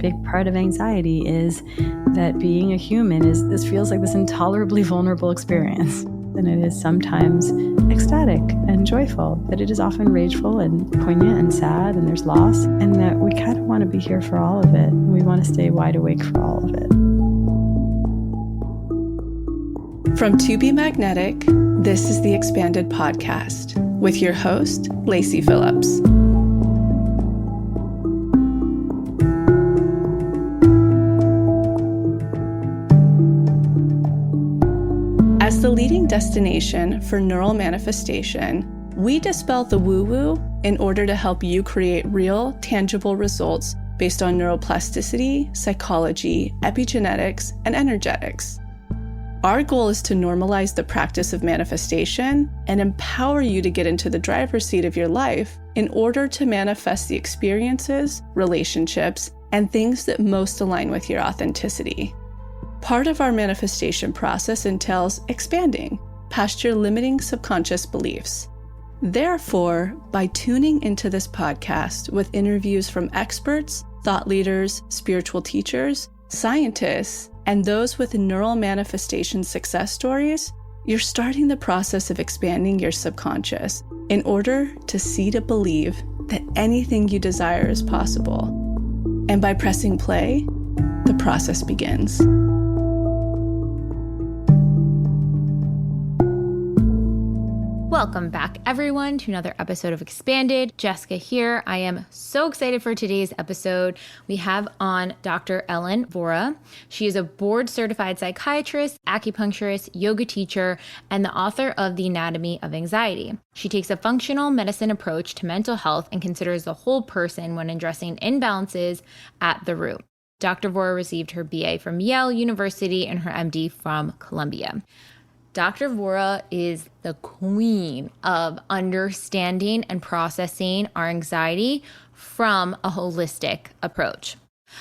big part of anxiety is that being a human this feels like this intolerably vulnerable experience. And it is sometimes ecstatic and joyful, but it is often rageful and poignant and sad, and there's loss, and that we kind of want to be here for all of it. And we want to stay wide awake for all of it. From To Be Magnetic, this is the Expanded Podcast with your host, Lacey Phillips. As the leading destination for neural manifestation, we dispel the woo-woo in order to help you create real, tangible results based on neuroplasticity, psychology, epigenetics, and energetics. Our goal is to normalize the practice of manifestation and empower you to get into the driver's seat of your life in order to manifest the experiences, relationships, and things that most align with your authenticity. Part of our manifestation process entails expanding past your limiting subconscious beliefs. Therefore, by tuning into this podcast with interviews from experts, thought leaders, spiritual teachers, scientists, and those with neural manifestation success stories, you're starting the process of expanding your subconscious in order to see to believe that anything you desire is possible. And by pressing play, the process begins. Welcome back, everyone, to another episode of Expanded. Jessica here. I am so excited for today's episode. We have on Dr. Ellen Vora. She is a board-certified psychiatrist, acupuncturist, yoga teacher, and the author of The Anatomy of Anxiety. She takes a functional medicine approach to mental health and considers the whole person when addressing imbalances at the root. Dr. Vora received her BA from Yale University and her MD from Columbia. Dr. Vora is the queen of understanding and processing our anxiety from a holistic approach.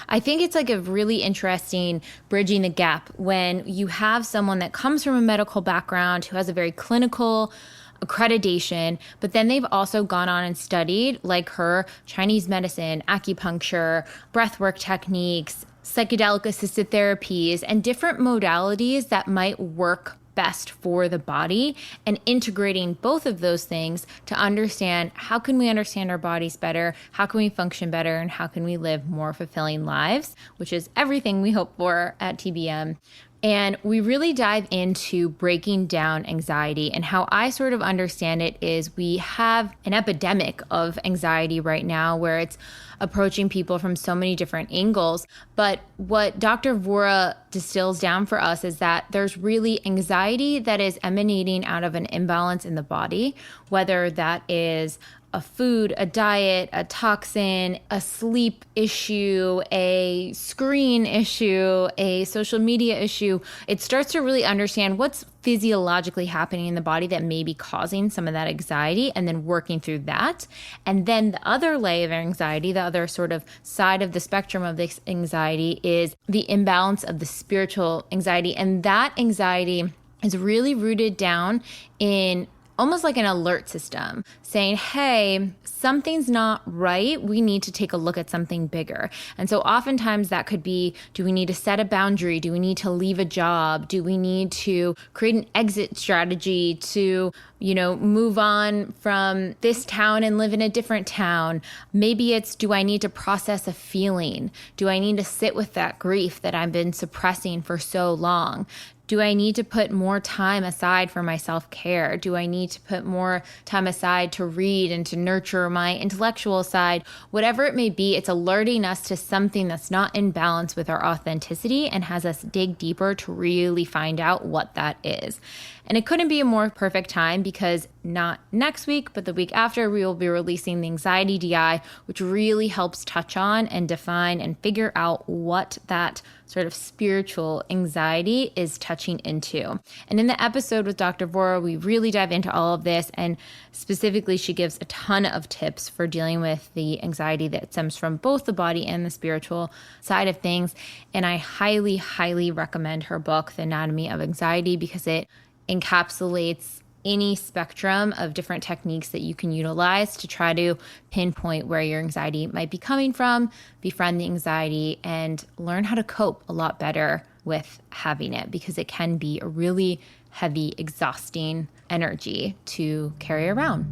I think it's like a really interesting bridging the gap when you have someone that comes from a medical background who has a very clinical accreditation, but then they've also gone on and studied, like her, Chinese medicine, acupuncture, breathwork techniques, psychedelic assisted therapies, and different modalities that might work best for the body, and integrating both of those things to understand how can we understand our bodies better, how can we function better, and how can we live more fulfilling lives, which is everything we hope for at TBM. And we really dive into breaking down anxiety, and how I sort of understand it is we have an epidemic of anxiety right now where it's approaching people from so many different angles. But what Dr. Vora distills down for us is that there's really anxiety that is emanating out of an imbalance in the body, whether that is a food, a diet, a toxin, a sleep issue, a screen issue, a social media issue. It starts to really understand what's physiologically happening in the body that may be causing some of that anxiety, and then working through that. And then the other layer of anxiety, the other sort of side of the spectrum of this anxiety, is the imbalance of the spiritual anxiety. And that anxiety is really rooted down in almost like an alert system saying, hey, something's not right. We need to take a look at something bigger. And so oftentimes that could be, do we need to set a boundary? Do we need to leave a job? Do we need to create an exit strategy to, move on from this town and live in a different town? Maybe it's, do I need to process a feeling? Do I need to sit with that grief that I've been suppressing for so long? Do I need to put more time aside for my self-care? Do I need to put more time aside to read and to nurture my intellectual side? Whatever it may be, it's alerting us to something that's not in balance with our authenticity and has us dig deeper to really find out what that is. And it couldn't be a more perfect time because not next week, but the week after, we will be releasing the Anxiety DI, which really helps touch on and define and figure out what that sort of spiritual anxiety is touching into. And in the episode with Dr. Vora, we really dive into all of this, and specifically she gives a ton of tips for dealing with the anxiety that stems from both the body and the spiritual side of things. And I highly, highly recommend her book, The Anatomy of Anxiety, because it encapsulates any spectrum of different techniques that you can utilize to try to pinpoint where your anxiety might be coming from, befriend the anxiety, and learn how to cope a lot better with having it, because it can be a really heavy, exhausting energy to carry around.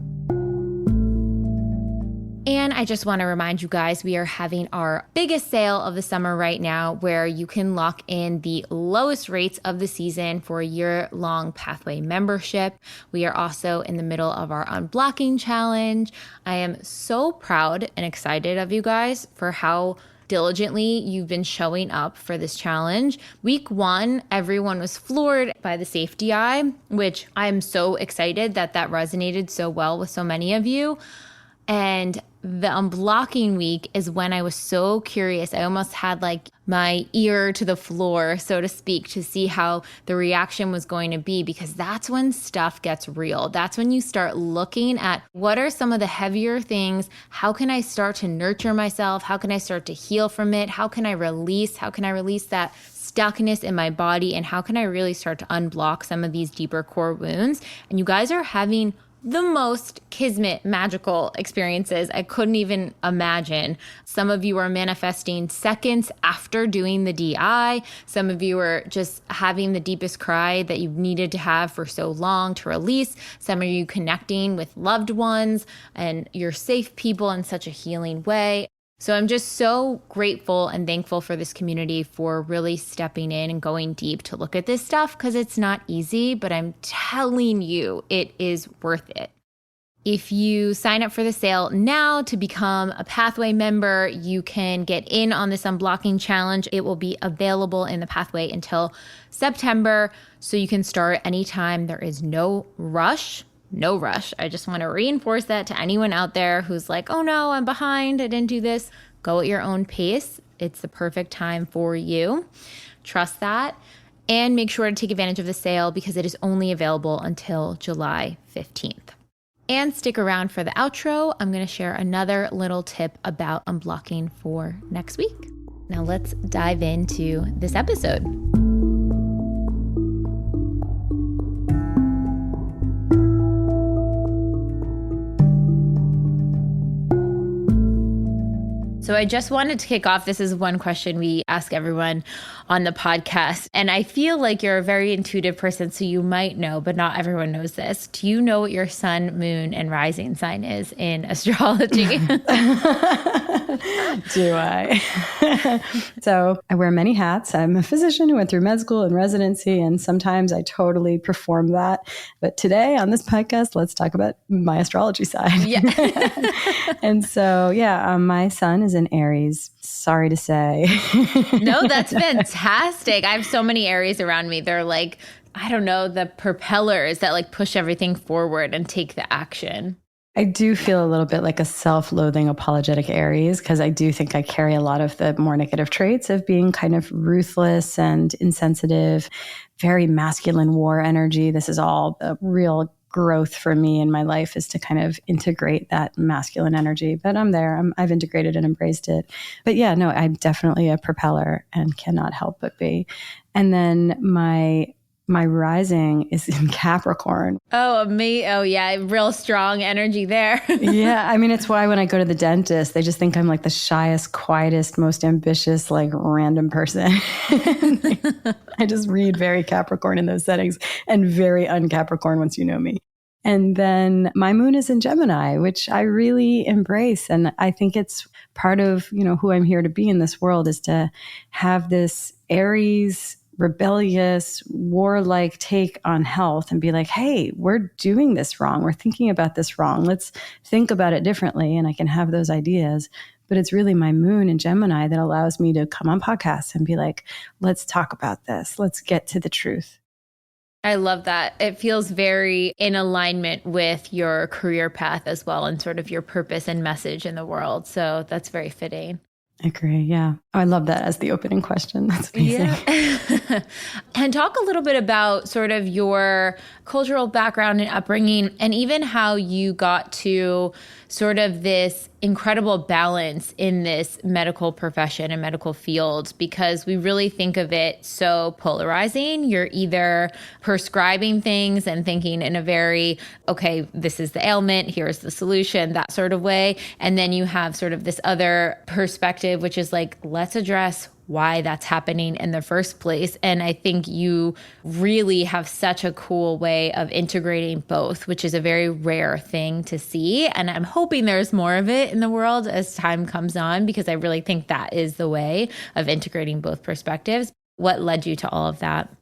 And I just want to remind you guys, we are having our biggest sale of the summer right now, where you can lock in the lowest rates of the season for a year-long Pathway membership. We are also in the middle of our Unblocking challenge. I am so proud and excited of you guys for how diligently you've been showing up for this challenge. Week 1, everyone was floored by the safety eye, which I'm so excited that resonated so well with so many of you. And the Unblocking week is when I was so curious. I almost had like my ear to the floor, so to speak, to see how the reaction was going to be, because that's when stuff gets real. That's when you start looking at what are some of the heavier things? How can I start to nurture myself? How can I start to heal from it? How can I release? How can I release that stuckness in my body? And how can I really start to unblock some of these deeper core wounds? And you guys are having the most kismet magical experiences I couldn't even imagine. Some of you are manifesting seconds after doing the DI. Some of you are just having the deepest cry that you've needed to have for so long to release. Some of you connecting with loved ones and your safe people in such a healing way. So I'm just so grateful and thankful for this community for really stepping in and going deep to look at this stuff, because it's not easy, but I'm telling you, it is worth it. If you sign up for the sale now to become a Pathway member, you can get in on this Unblocking challenge. It will be available in the Pathway until September, so you can start anytime. There is no rush. No rush. I just want to reinforce that to anyone out there who's like, oh no, I'm behind, I didn't do this. Go at your own pace. It's the perfect time for you. Trust that. And make sure to take advantage of the sale, because it is only available until July 15th. And stick around for the outro. I'm going to share another little tip about unblocking for next week. Now let's dive into this episode. So I just wanted to kick off. This is one question we ask everyone on the podcast. And I feel like you're a very intuitive person, so you might know, but not everyone knows this. Do you know what your sun, moon, and rising sign is in astrology? Do I? So I wear many hats. I'm a physician who went through med school and residency, and sometimes I totally perform that. But today on this podcast, let's talk about my astrology side. Yeah. And so, my sun is in Aries. Sorry to say. No, that's fantastic. I have so many Aries around me. They're like, I don't know, the propellers that like push everything forward and take the action. I do feel a little bit like a self-loathing apologetic Aries, because I do think I carry a lot of the more negative traits of being kind of ruthless and insensitive, very masculine war energy. This is all a real growth for me in my life, is to kind of integrate that masculine energy. But I'm there. I've integrated and embraced it. But yeah, no, I'm definitely a propeller and cannot help but be. And then my rising is in Capricorn. Oh, me. Oh, yeah. Real strong energy there. Yeah. I mean, it's why when I go to the dentist, they just think I'm like the shyest, quietest, most ambitious, like random person. I just read very Capricorn in those settings, and very un-Capricorn once you know me. And then my moon is in Gemini, which I really embrace. And I think it's part of, who I'm here to be in this world, is to have this Aries, rebellious, warlike take on health and be like, hey, we're doing this wrong. We're thinking about this wrong. Let's think about it differently. And I can have those ideas. But it's really my moon in Gemini that allows me to come on podcasts and be like, let's talk about this. Let's get to the truth. I love that. It feels very in alignment with your career path as well, and sort of your purpose and message in the world. So that's very fitting. I agree. Yeah. Oh, I love that as the opening question. That's amazing. Yeah. And talk a little bit about sort of your cultural background and upbringing, and even how you got to sort of this incredible balance in this medical profession and medical field, because we really think of it so polarizing. You're either prescribing things and thinking in a very, okay, this is the ailment, here's the solution, that sort of way. And then you have sort of this other perspective, which is like, let's address why that's happening in the first place. And I think you really have such a cool way of integrating both, which is a very rare thing to see. And I'm hoping there's more of it in the world as time comes on, because I really think that is the way of integrating both perspectives. What led you to all of that?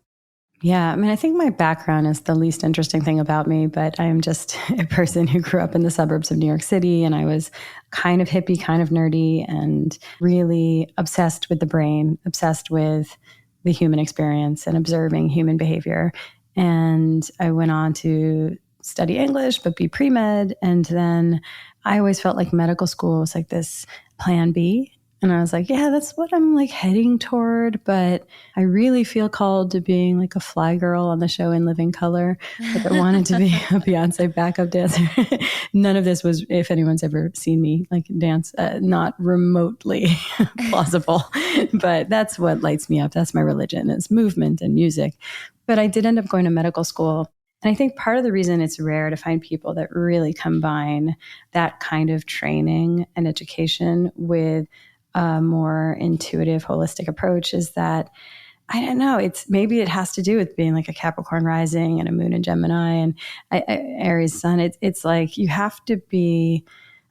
Yeah, I mean, I think my background is the least interesting thing about me, but I am just a person who grew up in the suburbs of New York City, and I was kind of hippie, kind of nerdy, and really obsessed with the brain, obsessed with the human experience and observing human behavior. And I went on to study English, but be pre-med. And then I always felt like medical school was like this plan B. And I was like, yeah, that's what I'm like heading toward. But I really feel called to being like a fly girl on the show In Living Color. Like I wanted to be a Beyonce backup dancer. None of this was, if anyone's ever seen me like dance, not remotely plausible. But that's what lights me up. That's my religion, is movement and music. But I did end up going to medical school. And I think part of the reason it's rare to find people that really combine that kind of training and education with a more intuitive, holistic approach is that, I don't know, maybe it has to do with being like a Capricorn rising and a moon in Gemini and Aries sun. It's like you have to be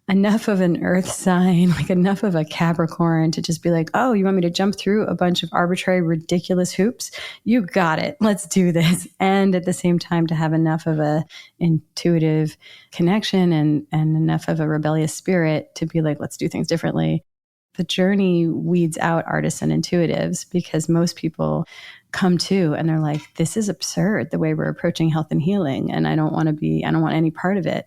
enough of an earth sign, like enough of a Capricorn to just be like, oh, you want me to jump through a bunch of arbitrary, ridiculous hoops? You got it. Let's do this. And at the same time, to have enough of a intuitive connection and enough of a rebellious spirit to be like, let's do things differently. The journey weeds out artists and intuitives, because most people come to and they're like, this is absurd the way we're approaching health and healing. And I don't want any part of it.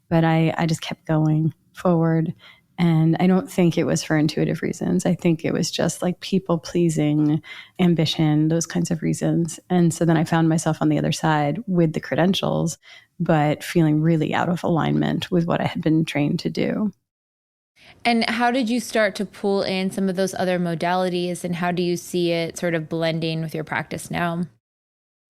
But I just kept going forward. And I don't think it was for intuitive reasons. I think it was just like people pleasing, ambition, those kinds of reasons. And so then I found myself on the other side with the credentials, but feeling really out of alignment with what I had been trained to do. And how did you start to pull in some of those other modalities, and how do you see it sort of blending with your practice now?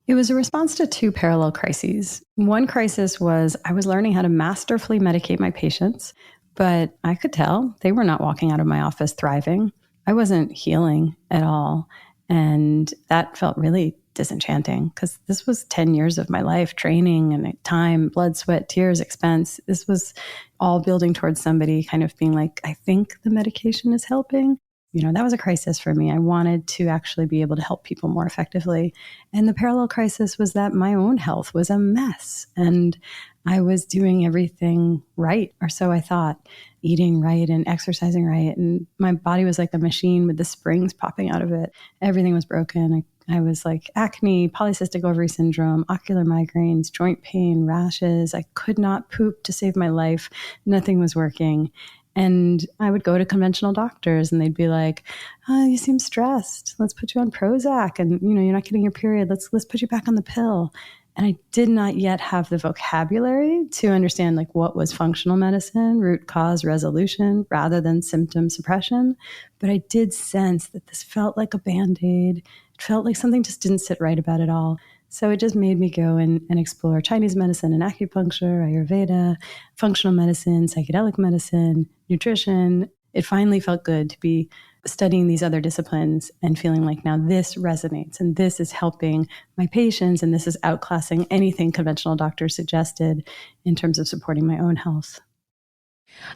It was a response to two parallel crises. One crisis was I was learning how to masterfully medicate my patients, but I could tell they were not walking out of my office thriving. I wasn't healing at all. And that felt really disenchanting, because this was 10 years of my life, training and time, blood, sweat, tears, expense. This was all building towards somebody kind of being like, I think the medication is helping. That was a crisis for me. I wanted to actually be able to help people more effectively. And the parallel crisis was that my own health was a mess. And I was doing everything right, or so I thought, eating right and exercising right. And my body was like a machine with the springs popping out of it. Everything was broken. I was like acne, polycystic ovary syndrome, ocular migraines, joint pain, rashes. I could not poop to save my life. Nothing was working. And I would go to conventional doctors and they'd be like, oh, you seem stressed. Let's put you on Prozac. And, you're not getting your period. Let's put you back on the pill. And I did not yet have the vocabulary to understand like what was functional medicine, root cause resolution, rather than symptom suppression. But I did sense that this felt like a Band-Aid. It felt like something just didn't sit right about it all. So it just made me go and explore Chinese medicine and acupuncture, Ayurveda, functional medicine, psychedelic medicine, nutrition. It finally felt good to be studying these other disciplines and feeling like now this resonates and this is helping my patients and this is outclassing anything conventional doctors suggested in terms of supporting my own health.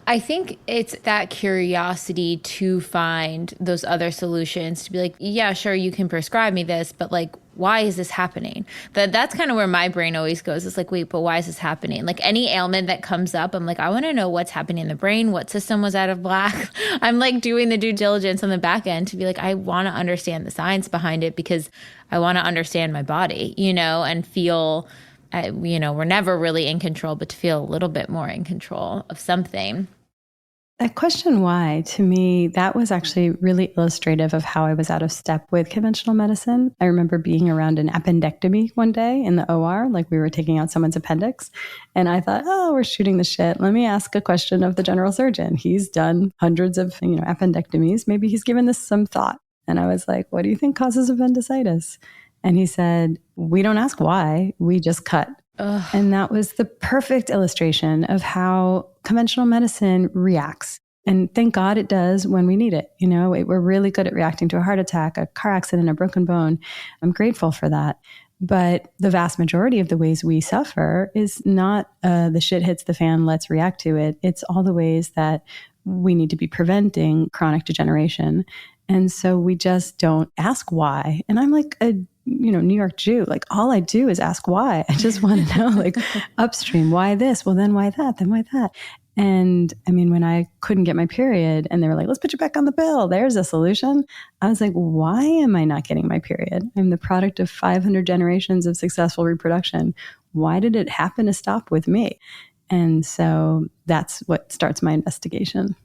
I think it's that curiosity to find those other solutions, to be like, yeah, sure, you can prescribe me this, but like, why is this happening? That's kind of where my brain always goes. It's like, wait, but why is this happening? Like any ailment that comes up, I'm like, I want to know what's happening in the brain, what system was out of whack. I'm like doing the due diligence on the back end to be like, I want to understand the science behind it, because I want to understand my body, and feel we're never really in control, but to feel a little bit more in control of something. That question why, to me, that was actually really illustrative of how I was out of step with conventional medicine. I remember being around an appendectomy one day in the OR, like we were taking out someone's appendix. And I thought, oh, we're shooting the shit. Let me ask a question of the general surgeon. He's done hundreds of appendectomies. Maybe he's given this some thought. And I was like, what do you think causes appendicitis? And he said, we don't ask why, we just cut. Ugh. And that was the perfect illustration of how conventional medicine reacts. And thank God it does when we need it. We're really good at reacting to a heart attack, a car accident, a broken bone. I'm grateful for that. But the vast majority of the ways we suffer is not the shit hits the fan, let's react to it. It's all the ways that we need to be preventing chronic degeneration. And so we just don't ask why. And I'm like a New York Jew. Like all I do is ask why. I just want to know, like upstream, why this? Well, then why that? Then why that? And I mean, when I couldn't get my period and they were like, let's put you back on the pill, there's a solution. I was like, why am I not getting my period? I'm the product of 500 generations of successful reproduction. Why did it happen to stop with me? And so that's what starts my investigation.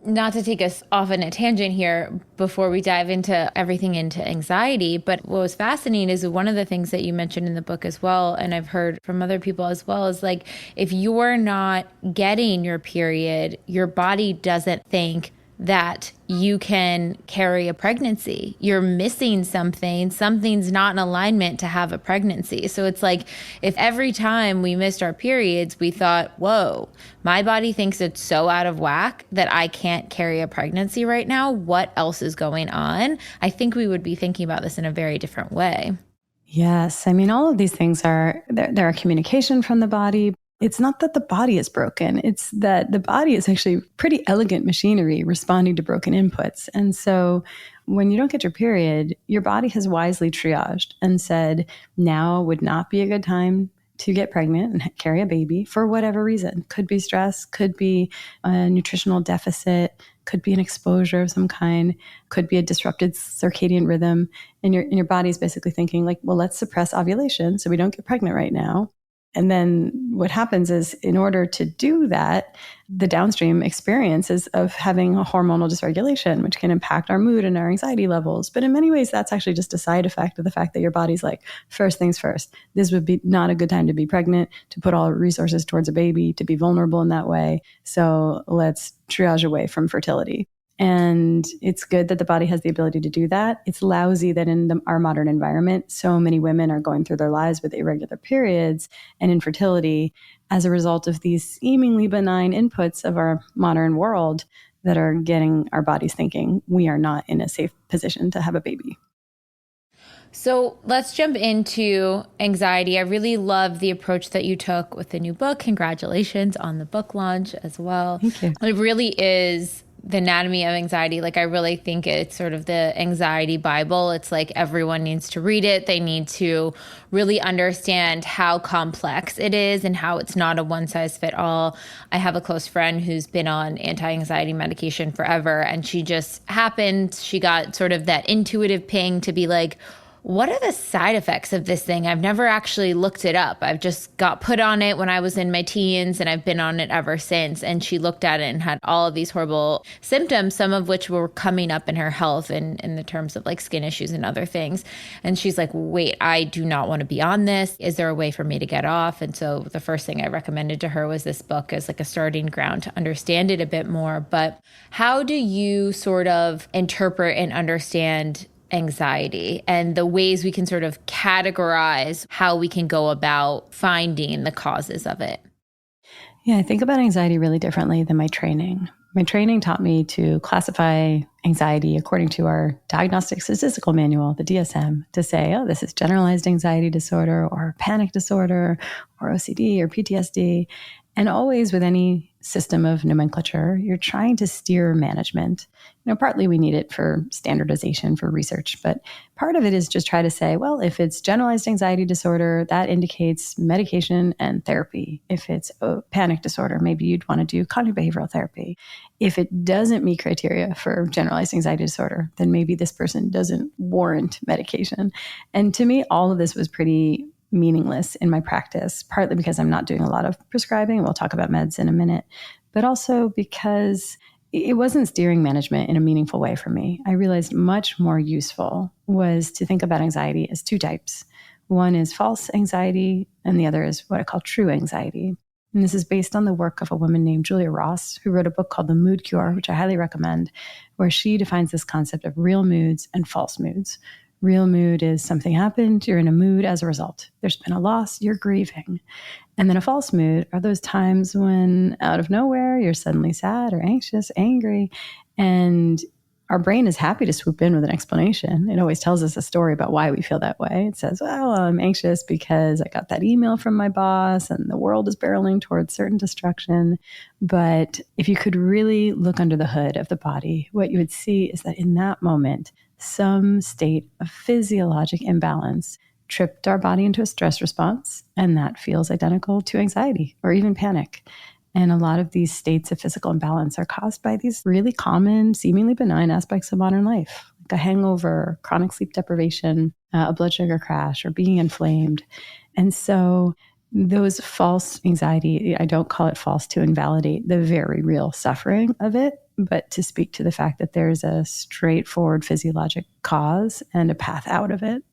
Not to take us off on a tangent here before we dive into everything into anxiety, but what was fascinating is one of the things that you mentioned in the book as well, and I've heard from other people as well, is like, if you're not getting your period, your body doesn't think that you can carry a pregnancy. You're missing something. Something's not in alignment to have a pregnancy. So it's like if every time we missed our periods, we thought, whoa, my body thinks it's so out of whack that I can't carry a pregnancy right now. What else is going on? I think we would be thinking about this in a very different way. Yes. I mean, all of these things are communication from the body. It's not that the body is broken. It's that the body is actually pretty elegant machinery responding to broken inputs. And so when you don't get your period, your body has wisely triaged and said, now would not be a good time to get pregnant and carry a baby for whatever reason. Could be stress, could be a nutritional deficit, could be an exposure of some kind, could be a disrupted circadian rhythm. And your body's basically thinking like, well, let's suppress ovulation so we don't get pregnant right now. And then what happens is in order to do that, the downstream experiences of having a hormonal dysregulation, which can impact our mood and our anxiety levels. But in many ways, that's actually just a side effect of the fact that your body's like, first things first, this would be not a good time to be pregnant, to put all our resources towards a baby, to be vulnerable in that way. So let's triage away from fertility. And it's good that the body has the ability to do that. It's lousy that in our modern environment, so many women are going through their lives with irregular periods and infertility as a result of these seemingly benign inputs of our modern world that are getting our bodies thinking we are not in a safe position to have a baby. So let's jump into anxiety. I really love the approach that you took with the new book. Congratulations on the book launch as well. Thank you. It really is the anatomy of anxiety. Like, I really think it's sort of the anxiety Bible. It's like everyone needs to read it. They need to really understand how complex it is and how it's not a one size fit all. I have a close friend who's been on anti-anxiety medication forever, and she got sort of that intuitive ping to be like, what are the side effects of this thing? I've never actually looked it up. I've just got put on it when I was in my teens, and I've been on it ever since. And she looked at it and had all of these horrible symptoms, some of which were coming up in her health and in the terms of like skin issues and other things. And she's like, wait, I do not want to be on this. Is there a way for me to get off? And so the first thing I recommended to her was this book as like a starting ground to understand it a bit more. But how do you sort of interpret and understand anxiety and the ways we can sort of categorize how we can go about finding the causes of it? Yeah, I think about anxiety really differently than my training. My training taught me to classify anxiety according to our Diagnostic Statistical Manual, the DSM, to say, oh, this is generalized anxiety disorder or panic disorder or OCD or PTSD. And always with any system of nomenclature, you're trying to steer management. Partly we need it for standardization for research, but part of it is just try to say, well, if it's generalized anxiety disorder, that indicates medication and therapy. If it's a panic disorder, maybe you'd want to do cognitive behavioral therapy. If it doesn't meet criteria for generalized anxiety disorder, then maybe this person doesn't warrant medication. And to me, all of this was pretty meaningless in my practice, partly because I'm not doing a lot of prescribing. We'll talk about meds in a minute. but also because it wasn't steering management in a meaningful way for me. I realized much more useful was to think about anxiety as two types. One is false anxiety, and the other is what I call true anxiety. And this is based on the work of a woman named Julia Ross, who wrote a book called The Mood Cure, which I highly recommend, where she defines this concept of real moods and false moods. Real mood is something happened, you're in a mood as a result. There's been a loss, you're grieving. And then a false mood are those times when out of nowhere, you're suddenly sad or anxious, angry, and our brain is happy to swoop in with an explanation. It always tells us a story about why we feel that way. It says, well, I'm anxious because I got that email from my boss and the world is barreling towards certain destruction. But if you could really look under the hood of the body, what you would see is that in that moment, some state of physiologic imbalance tripped our body into a stress response, and that feels identical to anxiety or even panic. And a lot of these states of physical imbalance are caused by these really common, seemingly benign aspects of modern life, like a hangover, chronic sleep deprivation, a blood sugar crash, or being inflamed. And so those false anxiety, I don't call it false to invalidate the very real suffering of it, but to speak to the fact that there's a straightforward physiologic cause and a path out of it.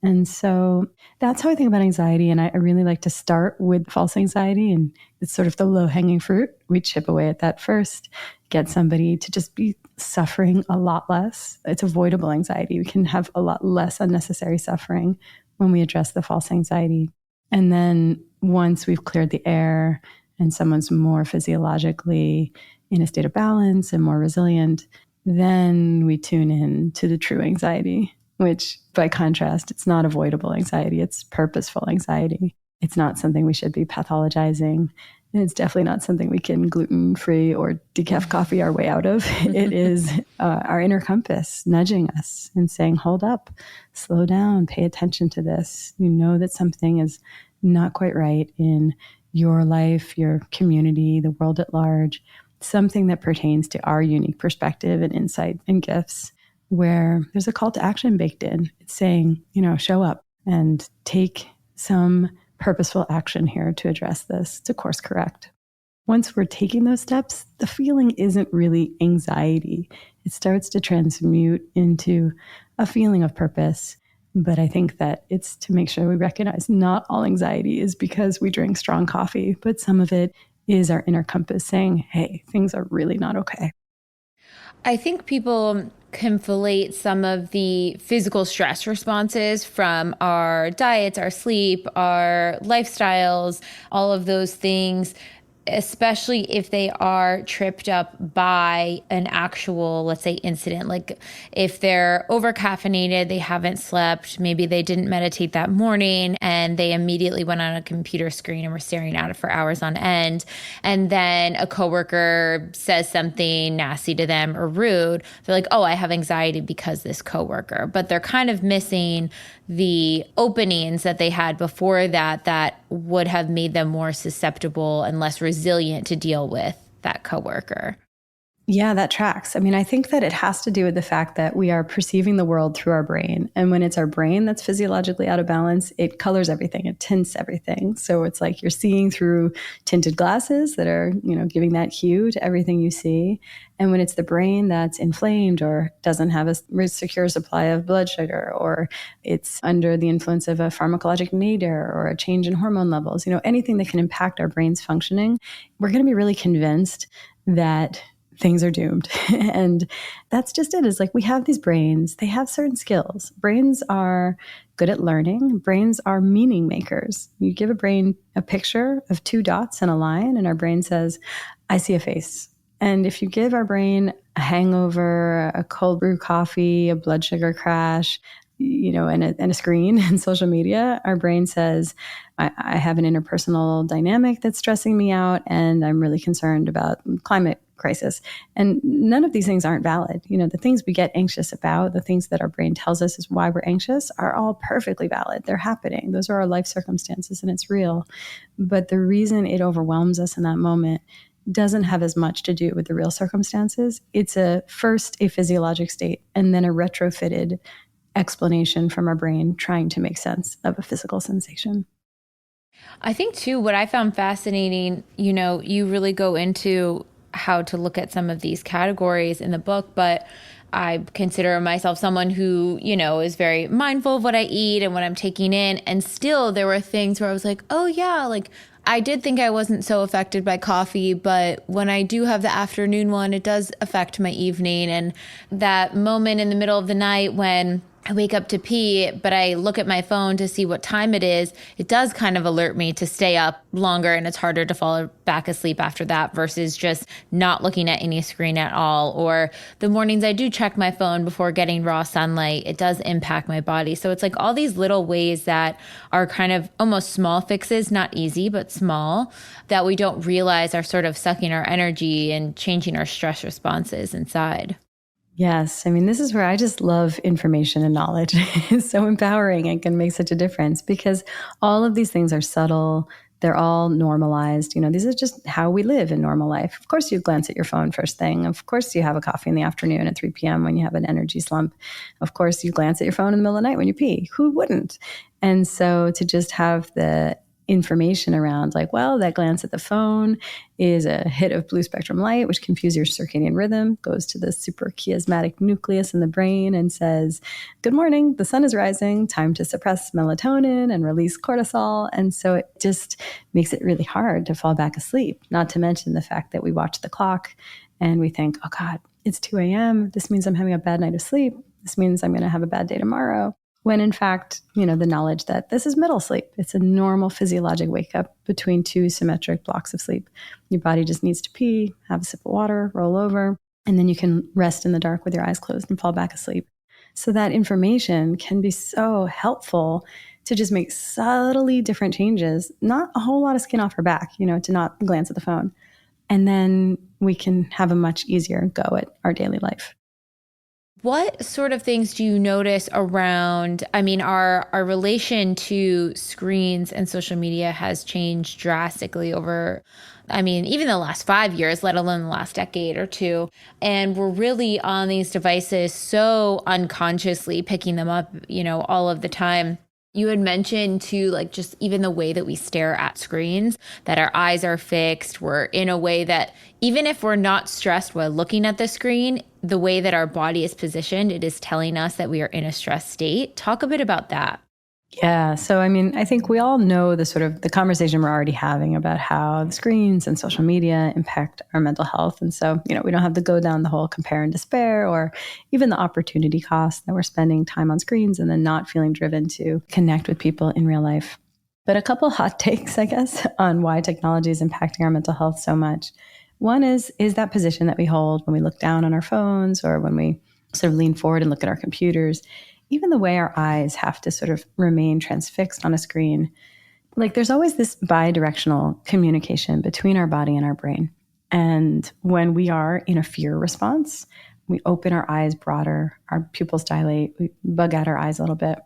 And so that's how I think about anxiety. And I really like to start with false anxiety. And it's sort of the low-hanging fruit. We chip away at that first, get somebody to just be suffering a lot less. It's avoidable anxiety. We can have a lot less unnecessary suffering when we address the false anxiety. And then once we've cleared the air and someone's more physiologically in a state of balance and more resilient, then we tune in to the true anxiety, which by contrast, it's not avoidable anxiety. It's purposeful anxiety. It's not something we should be pathologizing. And it's definitely not something we can gluten-free or decaf coffee our way out of. It is our inner compass nudging us and saying, hold up, slow down, pay attention to this. You know that something is not quite right in your life, your community, the world at large, something that pertains to our unique perspective and insight and gifts, where there's a call to action baked in. It's saying, show up and take some purposeful action here to address this, to course correct. Once we're taking those steps, the feeling isn't really anxiety. It starts to transmute into a feeling of purpose. But I think that it's to make sure we recognize not all anxiety is because we drink strong coffee, but some of it is our inner compass saying, hey, things are really not okay. I think people conflate some of the physical stress responses from our diets, our sleep, our lifestyles, all of those things, especially if they are tripped up by an actual, let's say, incident. Like if they're over caffeinated, they haven't slept, maybe they didn't meditate that morning and they immediately went on a computer screen and were staring at it for hours on end. And then a coworker says something nasty to them or rude. They're like, oh, I have anxiety because this coworker. But they're kind of missing the openings that they had before that would have made them more susceptible and less resilient to deal with that coworker. Yeah, that tracks. I mean, I think that it has to do with the fact that we are perceiving the world through our brain. And when it's our brain that's physiologically out of balance, it colors everything, it tints everything. So it's like you're seeing through tinted glasses that are, giving that hue to everything you see. And when it's the brain that's inflamed or doesn't have a secure supply of blood sugar, or it's under the influence of a pharmacologic nadir or a change in hormone levels, anything that can impact our brain's functioning, we're going to be really convinced that things are doomed. And that's just it. It's like we have these brains, they have certain skills. Brains are good at learning. Brains are meaning makers. You give a brain a picture of two dots and a line, and our brain says, I see a face. And if you give our brain a hangover, a cold brew coffee, a blood sugar crash, and a screen and social media, our brain says, I have an interpersonal dynamic that's stressing me out, and I'm really concerned about climate crisis. And none of these things aren't valid. The things we get anxious about, the things that our brain tells us is why we're anxious, are all perfectly valid. They're happening. Those are our life circumstances, and it's real. But the reason it overwhelms us in that moment doesn't have as much to do with the real circumstances. It's first a physiologic state, and then a retrofitted explanation from our brain trying to make sense of a physical sensation. I think too, what I found fascinating, you really go into how to look at some of these categories in the book, but I consider myself someone who, is very mindful of what I eat and what I'm taking in. And still there were things where I was like, oh yeah, like I did think I wasn't so affected by coffee, but when I do have the afternoon one, it does affect my evening. And that moment in the middle of the night when I wake up to pee, but I look at my phone to see what time it is, it does kind of alert me to stay up longer, and it's harder to fall back asleep after that versus just not looking at any screen at all. Or the mornings I do check my phone before getting raw sunlight, it does impact my body. So it's like all these little ways that are kind of almost small fixes, not easy, but small, that we don't realize are sort of sucking our energy and changing our stress responses inside. Yes. I mean, this is where I just love information and knowledge. It's so empowering and can make such a difference because all of these things are subtle. They're all normalized. These are just how we live in normal life. Of course, you glance at your phone first thing. Of course, you have a coffee in the afternoon at 3 p.m. when you have an energy slump. Of course, you glance at your phone in the middle of the night when you pee. Who wouldn't? And so to just have the information around like, well, that glance at the phone is a hit of blue spectrum light, which confuses your circadian rhythm, goes to the suprachiasmatic nucleus in the brain and says, good morning, the sun is rising, time to suppress melatonin and release cortisol. And so it just makes it really hard to fall back asleep, not to mention the fact that we watch the clock and we think, oh God, it's 2 a.m. This means I'm having a bad night of sleep. This means I'm going to have a bad day tomorrow. When in fact, the knowledge that this is middle sleep. It's a normal physiologic wake up between two symmetric blocks of sleep. Your body just needs to pee, have a sip of water, roll over, and then you can rest in the dark with your eyes closed and fall back asleep. So that information can be so helpful to just make subtly different changes, not a whole lot of skin off our back, to not glance at the phone. And then we can have a much easier go at our daily life. What sort of things do you notice around, our relation to screens and social media has changed drastically over, even the last 5 years, let alone the last decade or two. And we're really on these devices so unconsciously picking them up, all of the time. You had mentioned too, like just even the way that we stare at screens, that our eyes are fixed. We're in a way that even if we're not stressed while looking at the screen, the way that our body is positioned, it is telling us that we are in a stressed state. Talk a bit about that. Yeah. So, I think we all know the conversation we're already having about how the screens and social media impact our mental health. And so, we don't have to go down the whole compare and despair or even the opportunity cost that we're spending time on screens and then not feeling driven to connect with people in real life. But a couple hot takes, I guess, on why technology is impacting our mental health so much. One is that position that we hold when we look down on our phones or when we sort of lean forward and look at our computers. Even the way our eyes have to sort of remain transfixed on a screen, like there's always this bi-directional communication between our body and our brain. And when we are in a fear response, we open our eyes broader, our pupils dilate, we bug out our eyes a little bit.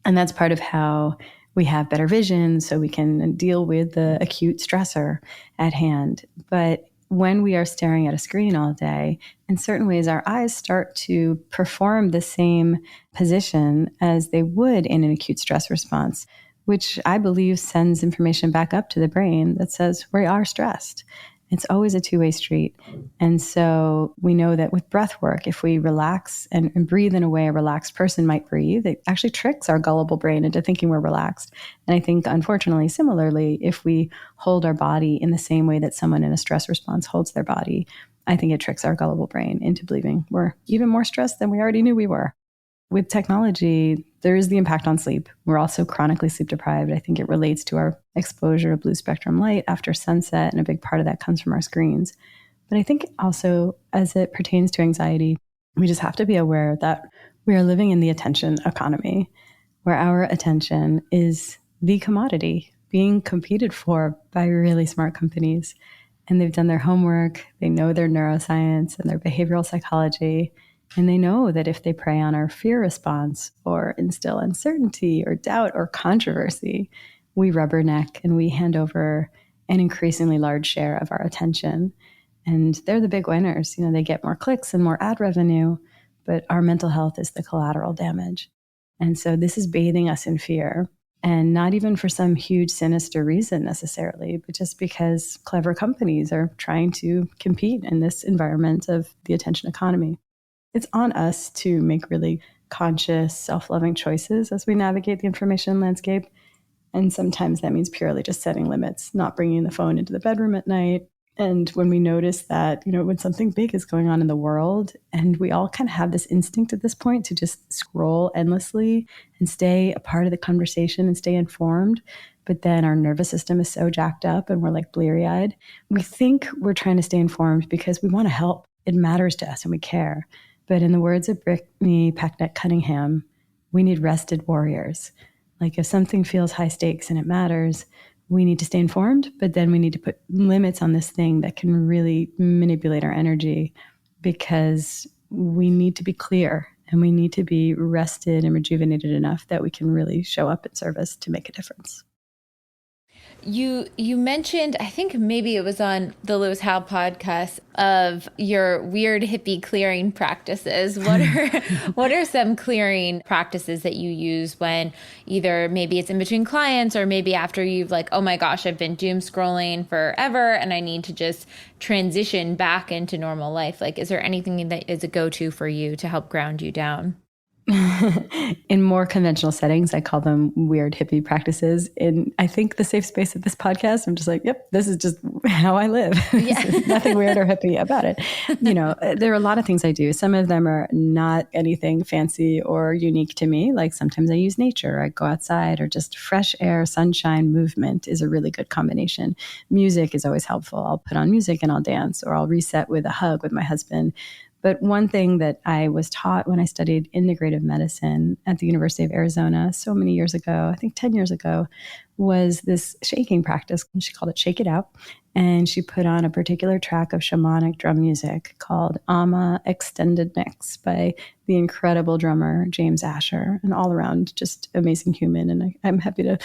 And that's part of how we have better vision so we can deal with the acute stressor at hand. But when we are staring at a screen all day, in certain ways, our eyes start to perform the same position as they would in an acute stress response, which I believe sends information back up to the brain that says we are stressed. It's always a two-way street. And so we know that with breath work, if we relax and breathe in a way a relaxed person might breathe, it actually tricks our gullible brain into thinking we're relaxed. And I think, unfortunately, similarly, if we hold our body in the same way that someone in a stress response holds their body, I think it tricks our gullible brain into believing we're even more stressed than we already knew we were. With technology, there is the impact on sleep. We're also chronically sleep deprived. I think it relates to our exposure of blue spectrum light after sunset, and a big part of that comes from our screens. But I think also as it pertains to anxiety, we just have to be aware that we are living in the attention economy, where our attention is the commodity being competed for by really smart companies. And they've done their homework, they know their neuroscience and their behavioral psychology, and they know that if they prey on our fear response or instill uncertainty or doubt or controversy, we rubberneck and we hand over an increasingly large share of our attention. And they're the big winners. They get more clicks and more ad revenue, but our mental health is the collateral damage. And so this is bathing us in fear. And not even for some huge sinister reason necessarily, but just because clever companies are trying to compete in this environment of the attention economy. It's on us to make really conscious, self-loving choices as we navigate the information landscape. And sometimes that means purely just setting limits, not bringing the phone into the bedroom at night. And when we notice that, when something big is going on in the world, and we all kind of have this instinct at this point to just scroll endlessly and stay a part of the conversation and stay informed, but then our nervous system is so jacked up and we're like bleary-eyed. We think we're trying to stay informed because we want to help. It matters to us and we care. But in the words of Brittany Packnett-Cunningham, we need rested warriors. Like if something feels high stakes and it matters, we need to stay informed, but then we need to put limits on this thing that can really manipulate our energy, because we need to be clear and we need to be rested and rejuvenated enough that we can really show up in service to make a difference. You mentioned, I think maybe it was on the Lewis Howell podcast, of your weird hippie clearing practices. What are some clearing practices that you use when either maybe it's in between clients or maybe after you've like, oh my gosh, I've been doom scrolling forever and I need to just transition back into normal life? Like, is there anything that is a go-to for you to help ground you down? In more conventional settings, I call them weird hippie practices. In, I think, the safe space of this podcast, I'm just like, yep, this is just how I live. Yeah. Nothing weird or hippie about it. There are a lot of things I do. Some of them are not anything fancy or unique to me. Like sometimes I use nature. I go outside, or just fresh air, sunshine, movement is a really good combination. Music is always helpful. I'll put on music and I'll dance, or I'll reset with a hug with my husband. But one thing that I was taught when I studied integrative medicine at the University of Arizona so many years ago, I think 10 years ago, was this shaking practice. She called it Shake It Out. And she put on a particular track of shamanic drum music called Ama Extended Mix by the incredible drummer James Asher, an all-around just amazing human. And I'm happy to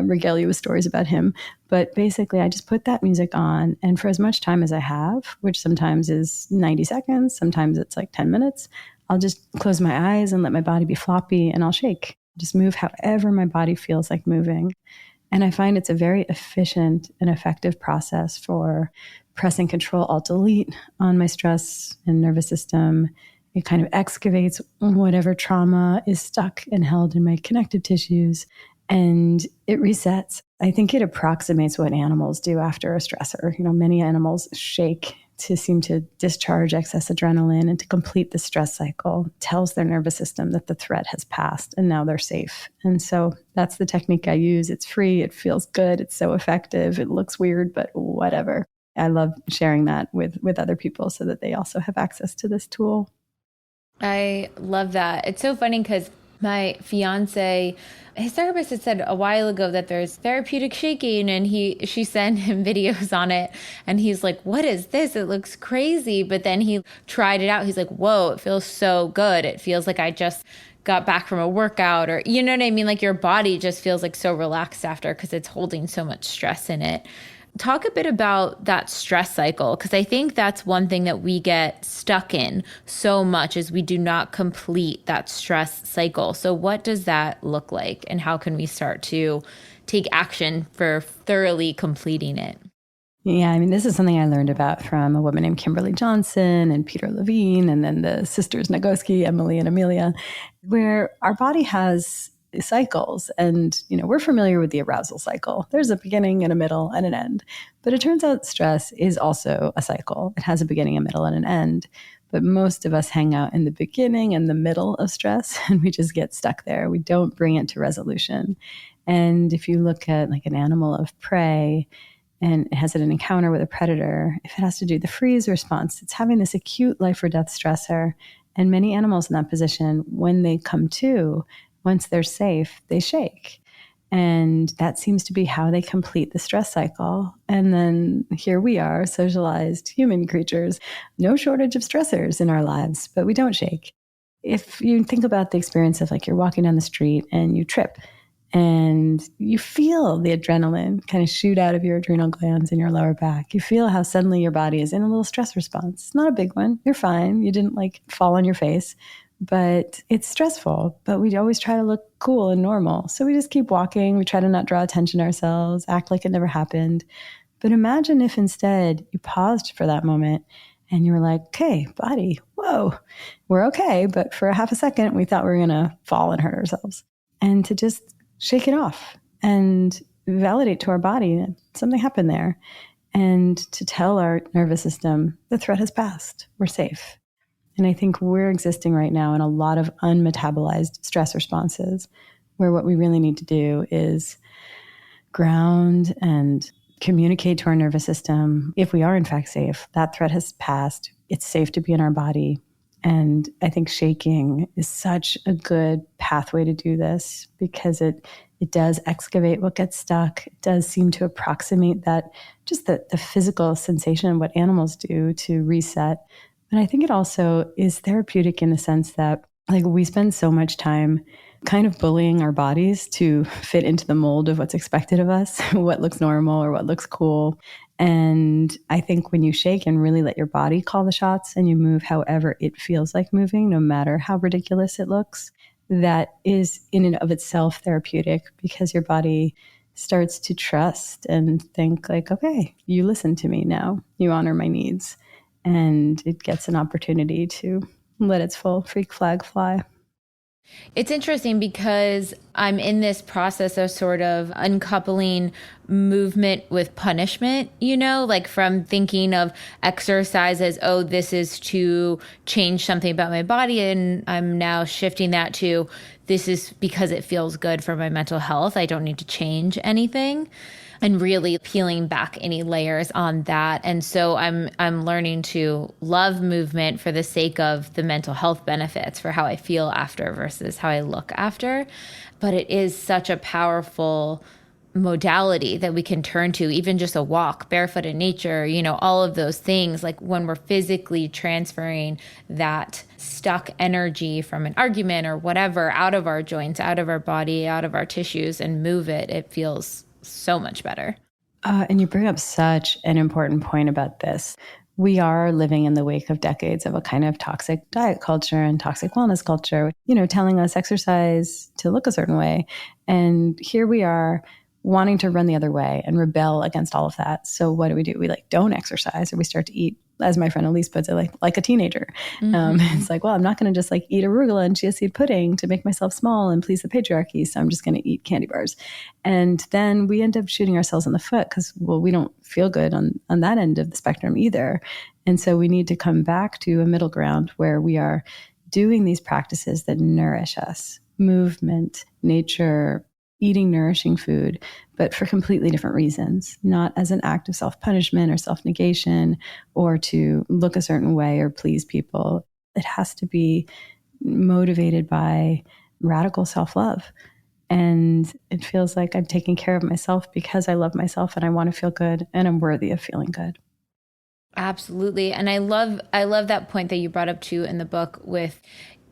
regale you with stories about him. But basically, I just put that music on, and for as much time as I have, which sometimes is 90 seconds, sometimes it's like 10 minutes, I'll just close my eyes and let my body be floppy, and I'll shake. Just move however my body feels like moving. And I find it's a very efficient and effective process for pressing Control-Alt-Delete on my stress and nervous system. It kind of excavates whatever trauma is stuck and held in my connective tissues, and it resets. I think it approximates what animals do after a stressor. Many animals shake to seem to discharge excess adrenaline and to complete the stress cycle. It tells their nervous system that the threat has passed and now they're safe. And so that's the technique I use. It's free. It feels good. It's so effective. It looks weird, but whatever. I love sharing that with other people so that they also have access to this tool. I love that. It's so funny because my fiance, his therapist had said a while ago that there's therapeutic shaking, and she sent him videos on it, and he's like, what is this? It looks crazy. But then he tried it out. He's like, whoa, it feels so good. It feels like I just got back from a workout, or you know what I mean? Like your body just feels like so relaxed after, because it's holding so much stress in it. Talk a bit about that stress cycle, because I think that's one thing that we get stuck in so much, is we do not complete that stress cycle. So what does that look like, and how can we start to take action for thoroughly completing it? Yeah, this is something I learned about from a woman named Kimberly Johnson and Peter Levine, and then the sisters Nagoski, Emily and Amelia, where our body has cycles. And, we're familiar with the arousal cycle. There's a beginning and a middle and an end. But it turns out stress is also a cycle. It has a beginning, a middle, and an end. But most of us hang out in the beginning and the middle of stress, and we just get stuck there. We don't bring it to resolution. And if you look at like an animal of prey, and it has an encounter with a predator, if it has to do the freeze response, it's having this acute life or death stressor. And many animals in that position, when they come to, once they're safe, they shake. And that seems to be how they complete the stress cycle. And then here we are, socialized human creatures, no shortage of stressors in our lives, but we don't shake. If you think about the experience of like you're walking down the street and you trip and you feel the adrenaline kind of shoot out of your adrenal glands in your lower back. You feel how suddenly your body is in a little stress response. It's not a big one. You're fine. You didn't like fall on your face. but it's stressful, but we always try to look cool and normal. So we just keep walking. We try to not draw attention to ourselves, act like it never happened. But imagine if instead you paused for that moment and you were like, okay, body, whoa, we're okay. But for a half a second, we thought we were going to fall and hurt ourselves. And to just shake it off and validate to our body that something happened there. And to tell our nervous system, the threat has passed, we're safe. And I think we're existing right now in a lot of unmetabolized stress responses where what we really need to do is ground and communicate to our nervous system, if we are in fact safe, that threat has passed, it's safe to be in our body. And I think shaking is such a good pathway to do this because it does excavate what gets stuck. It does seem to approximate that, just the physical sensation of what animals do to reset. And I think it also is therapeutic in the sense that, like, we spend so much time kind of bullying our bodies to fit into the mold of what's expected of us, what looks normal or what looks cool. And I think when you shake and really let your body call the shots and you move however it feels like moving, no matter how ridiculous it looks, that is in and of itself therapeutic because your body starts to trust and think like, okay, you listen to me now, you honor my needs. And it gets an opportunity to let its full freak flag fly. It's interesting because I'm in this process of sort of uncoupling movement with punishment, like from thinking of exercise as, oh, this is to change something about my body. And I'm now shifting that to, this is because it feels good for my mental health. I don't need to change anything. And really peeling back any layers on that. And so I'm learning to love movement for the sake of the mental health benefits, for how I feel after versus how I look after. But it is such a powerful modality that we can turn to, even just a walk, barefoot in nature, all of those things. Like when we're physically transferring that stuck energy from an argument or whatever out of our joints, out of our body, out of our tissues and move it, it feels so much better. And you bring up such an important point about this. We are living in the wake of decades of a kind of toxic diet culture and toxic wellness culture, telling us exercise to look a certain way. And here we are wanting to run the other way and rebel against all of that. So what do? We don't exercise, or we start to eat, as my friend Elise puts it, like a teenager. Mm-hmm. It's like, well, I'm not going to just eat arugula and chia seed pudding to make myself small and please the patriarchy. So I'm just going to eat candy bars. And then we end up shooting ourselves in the foot because, well, we don't feel good on that end of the spectrum either. And so we need to come back to a middle ground where we are doing these practices that nourish us, movement, nature, eating nourishing food, but for completely different reasons, not as an act of self-punishment or self-negation or to look a certain way or please people. It has to be motivated by radical self-love. And it feels like I'm taking care of myself because I love myself and I want to feel good and I'm worthy of feeling good. Absolutely. And I love that point that you brought up too in the book with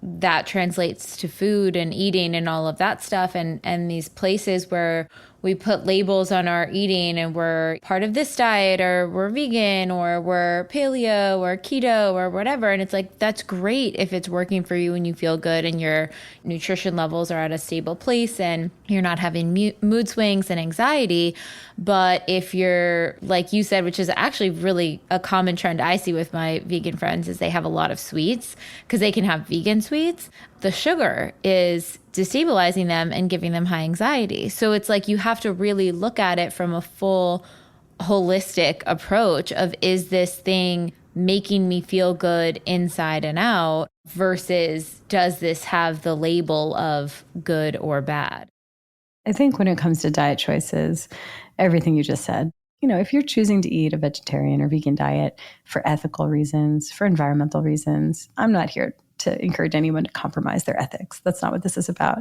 that translates to food and eating and all of that stuff. And these places where we put labels on our eating and we're part of this diet or we're vegan or we're paleo or keto or whatever. And it's like, that's great if it's working for you and you feel good and your nutrition levels are at a stable place and you're not having mood swings and anxiety. But if you're, like you said, which is actually really a common trend I see with my vegan friends, is they have a lot of sweets because they can have vegan sweets. The sugar is destabilizing them and giving them high anxiety. So it's like you have to really look at it from a full holistic approach of, is this thing making me feel good inside and out versus does this have the label of good or bad? I think when it comes to diet choices, everything you just said, if you're choosing to eat a vegetarian or vegan diet for ethical reasons, for environmental reasons, I'm not here to encourage anyone to compromise their ethics. That's not what this is about.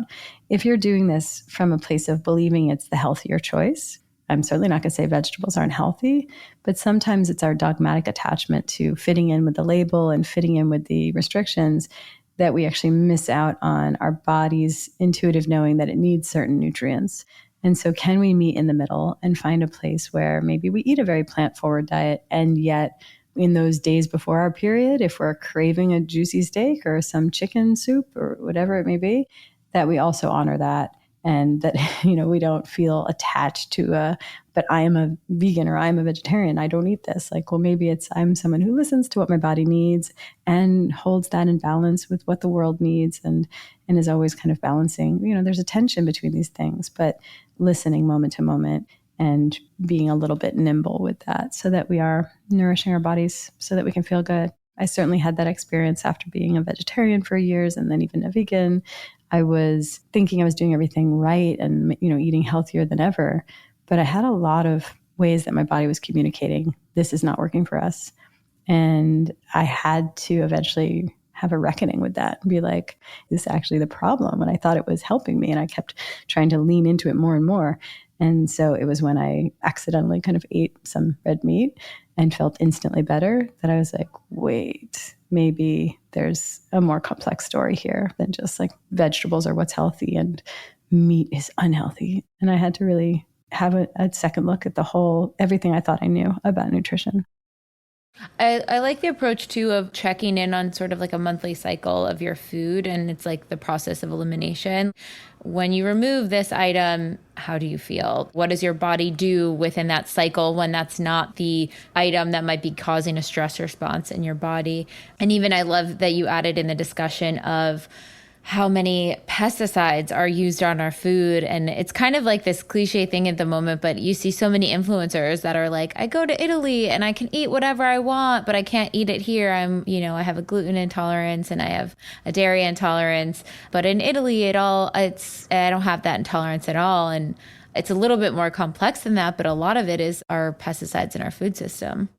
If you're doing this from a place of believing it's the healthier choice, I'm certainly not going to say vegetables aren't healthy, but sometimes it's our dogmatic attachment to fitting in with the label and fitting in with the restrictions that we actually miss out on our body's intuitive knowing that it needs certain nutrients. And so can we meet in the middle and find a place where maybe we eat a very plant-forward diet and yet in those days before our period, if we're craving a juicy steak or some chicken soup or whatever it may be, that we also honor that. And that, we don't feel attached to but I am a vegan or I'm a vegetarian, I don't eat this. Like, well, maybe I'm someone who listens to what my body needs and holds that in balance with what the world needs and is always kind of balancing. There's a tension between these things, but listening moment to moment and being a little bit nimble with that so that we are nourishing our bodies so that we can feel good. I certainly had that experience after being a vegetarian for years and then even a vegan. I was thinking I was doing everything right and, eating healthier than ever. But I had a lot of ways that my body was communicating, this is not working for us. And I had to eventually have a reckoning with that and be like, this is actually the problem. And I thought it was helping me. And I kept trying to lean into it more and more. And so it was when I accidentally kind of ate some red meat and felt instantly better that I was like, wait, maybe there's a more complex story here than just like vegetables are what's healthy and meat is unhealthy. And I had to really have a second look at everything I thought I knew about nutrition. I like the approach too of checking in on sort of like a monthly cycle of your food, and it's like the process of elimination. When you remove this item, how do you feel? What does your body do within that cycle when that's not the item that might be causing a stress response in your body? And even I love that you added in the discussion of how many pesticides are used on our food. And it's kind of like this cliche thing at the moment, but you see so many influencers that are like, I go to Italy and I can eat whatever I want, but I can't eat it here. I have a gluten intolerance and I have a dairy intolerance, but in Italy I don't have that intolerance at all. And it's a little bit more complex than that, but a lot of it is our pesticides in our food system.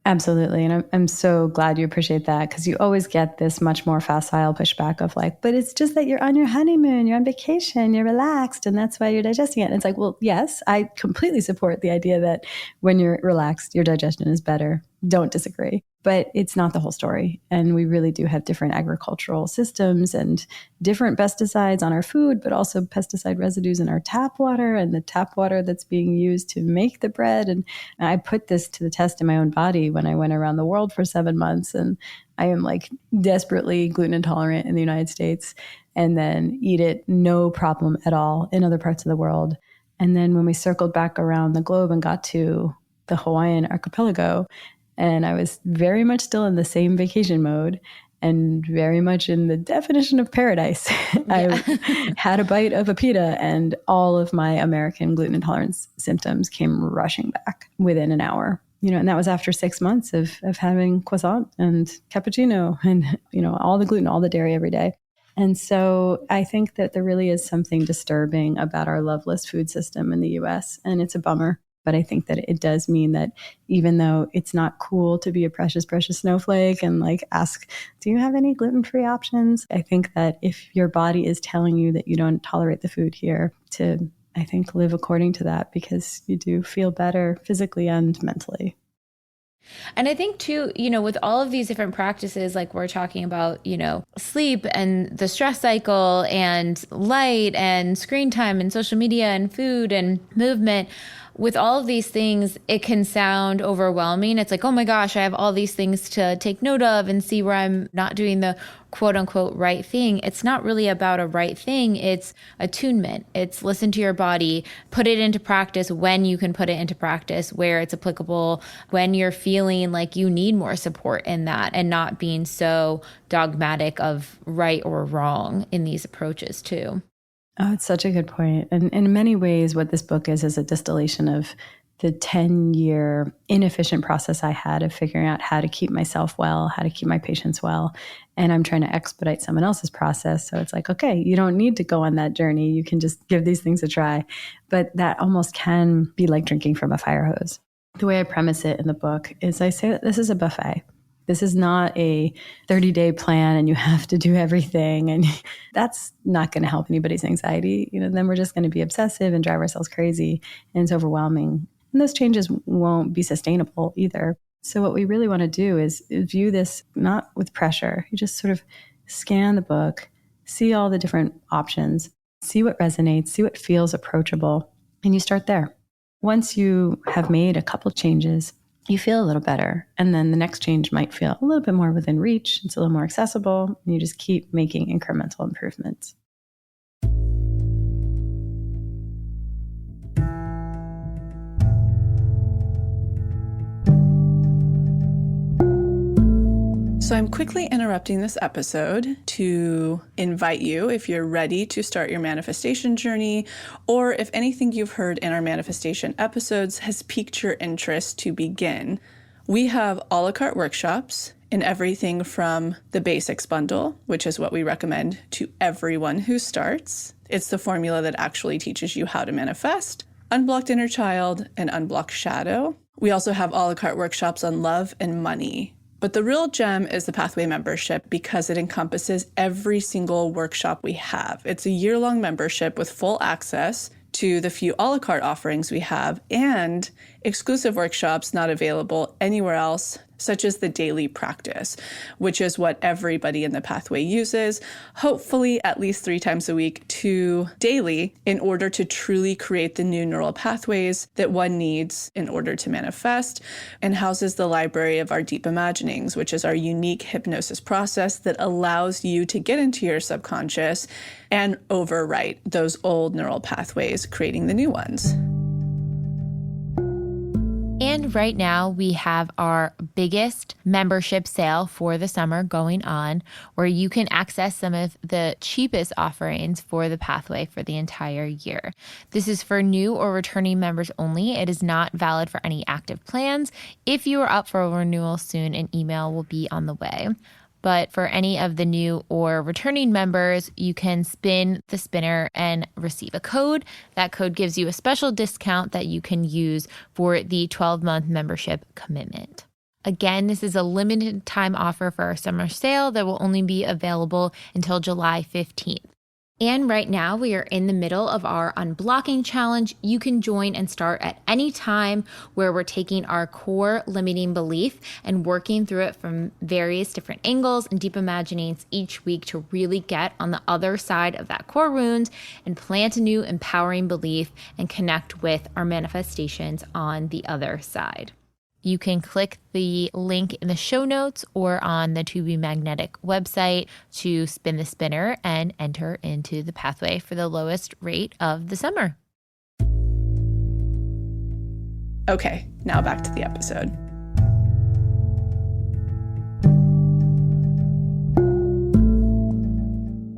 Absolutely. And I'm so glad you appreciate that, because you always get this much more facile pushback of like, but it's just that you're on your honeymoon, you're on vacation, you're relaxed, and that's why you're digesting it. And it's like, well, yes, I completely support the idea that when you're relaxed, your digestion is better. Don't disagree. But it's not the whole story. And we really do have different agricultural systems and different pesticides on our food, but also pesticide residues in our tap water and the tap water that's being used to make the bread. And I put this to the test in my own body when I went around the world for 7 months. And I am like desperately gluten intolerant in the United States, and then eat it no problem at all in other parts of the world. And then when we circled back around the globe and got to the Hawaiian archipelago, and I was very much still in the same vacation mode and very much in the definition of paradise. Yeah. I had a bite of a pita and all of my American gluten intolerance symptoms came rushing back within an hour. And that was after 6 months of having croissant and cappuccino and, all the gluten, all the dairy every day. And so I think that there really is something disturbing about our loveless food system in the US, and it's a bummer. But I think that it does mean that even though it's not cool to be a precious, precious snowflake and like ask, do you have any gluten-free options? I think that if your body is telling you that you don't tolerate the food here, to, I think, live according to that, because you do feel better physically and mentally. And I think too, with all of these different practices, like we're talking about, sleep and the stress cycle and light and screen time and social media and food and movement, with all of these things, it can sound overwhelming. It's like, oh my gosh, I have all these things to take note of and see where I'm not doing the quote unquote right thing. It's not really about a right thing. It's attunement. It's listen to your body, put it into practice when you can put it into practice, where it's applicable, when you're feeling like you need more support in that, and not being so dogmatic of right or wrong in these approaches too. Oh, it's such a good point. And in many ways, what this book is a distillation of the 10-year inefficient process I had of figuring out how to keep myself well, how to keep my patients well. And I'm trying to expedite someone else's process. So it's like, okay, you don't need to go on that journey. You can just give these things a try. But that almost can be like drinking from a fire hose. The way I premise it in the book is I say that this is a buffet. This is not a 30-day plan and you have to do everything. And that's not going to help anybody's anxiety. Then we're just going to be obsessive and drive ourselves crazy, and it's overwhelming. And those changes won't be sustainable either. So what we really want to do is view this not with pressure. You just sort of scan the book, see all the different options, see what resonates, see what feels approachable, and you start there. Once you have made a couple changes, you feel a little better. And then the next change might feel a little bit more within reach. It's a little more accessible. And you just keep making incremental improvements. So I'm quickly interrupting this episode to invite you, if you're ready to start your manifestation journey, or if anything you've heard in our manifestation episodes has piqued your interest to begin. We have a la carte workshops in everything from the basics bundle, which is what we recommend to everyone who starts. It's the formula that actually teaches you how to manifest, unblocked inner child, and unblocked shadow. We also have a la carte workshops on love and money. But the real gem is the Pathway membership because it encompasses every single workshop we have. It's a year-long membership with full access to the few a la carte offerings we have and exclusive workshops not available anywhere else, such as the daily practice, which is what everybody in the Pathway uses, hopefully at least 3 times a week to daily, in order to truly create the new neural pathways that one needs in order to manifest, and houses the library of our deep imaginings, which is our unique hypnosis process that allows you to get into your subconscious and overwrite those old neural pathways, creating the new ones. And right now we have our biggest membership sale for the summer going on, where you can access some of the cheapest offerings for the Pathway for the entire year. This is for new or returning members only. It is not valid for any active plans. If you are up for a renewal soon, an email will be on the way. But for any of the new or returning members, you can spin the spinner and receive a code. That code gives you a special discount that you can use for the 12-month membership commitment. Again, this is a limited time offer for our summer sale that will only be available until July 15th. And right now we are in the middle of our Unblocking challenge. You can join and start at any time, where we're taking our core limiting belief and working through it from various different angles and deep imaginings each week to really get on the other side of that core wound and plant a new empowering belief and connect with our manifestations on the other side. You can click the link in the show notes or on the To Be Magnetic website to spin the spinner and enter into the Pathway for the lowest rate of the summer. Okay, now back to the episode.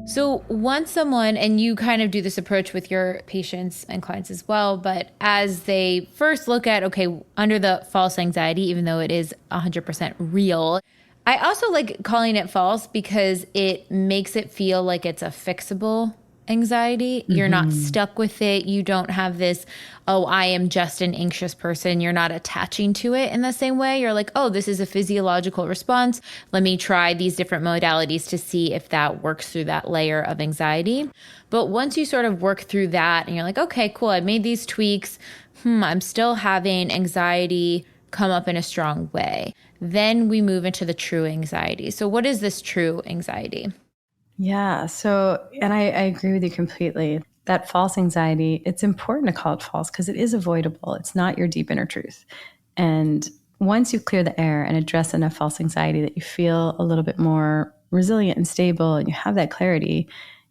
So once someone, and you kind of do this approach with your patients and clients as well, but as they first look at, okay, under the false anxiety, even though it is 100% real, I also like calling it false because it makes it feel like it's a fixable anxiety. Mm-hmm. You're not stuck with it. You don't have this, oh, I am just an anxious person. You're not attaching to it in the same way. You're like, oh, this is a physiological response. Let me try these different modalities to see if that works through that layer of anxiety. But once you sort of work through that and you're like, okay, cool, I made these tweaks. I'm still having anxiety come up in a strong way. Then we move into the true anxiety. So what is this true anxiety? Yeah. So, and I agree with you completely. That false anxiety, it's important to call it false because it is avoidable. It's not your deep inner truth. And once you clear the air and address enough false anxiety that you feel a little bit more resilient and stable and you have that clarity,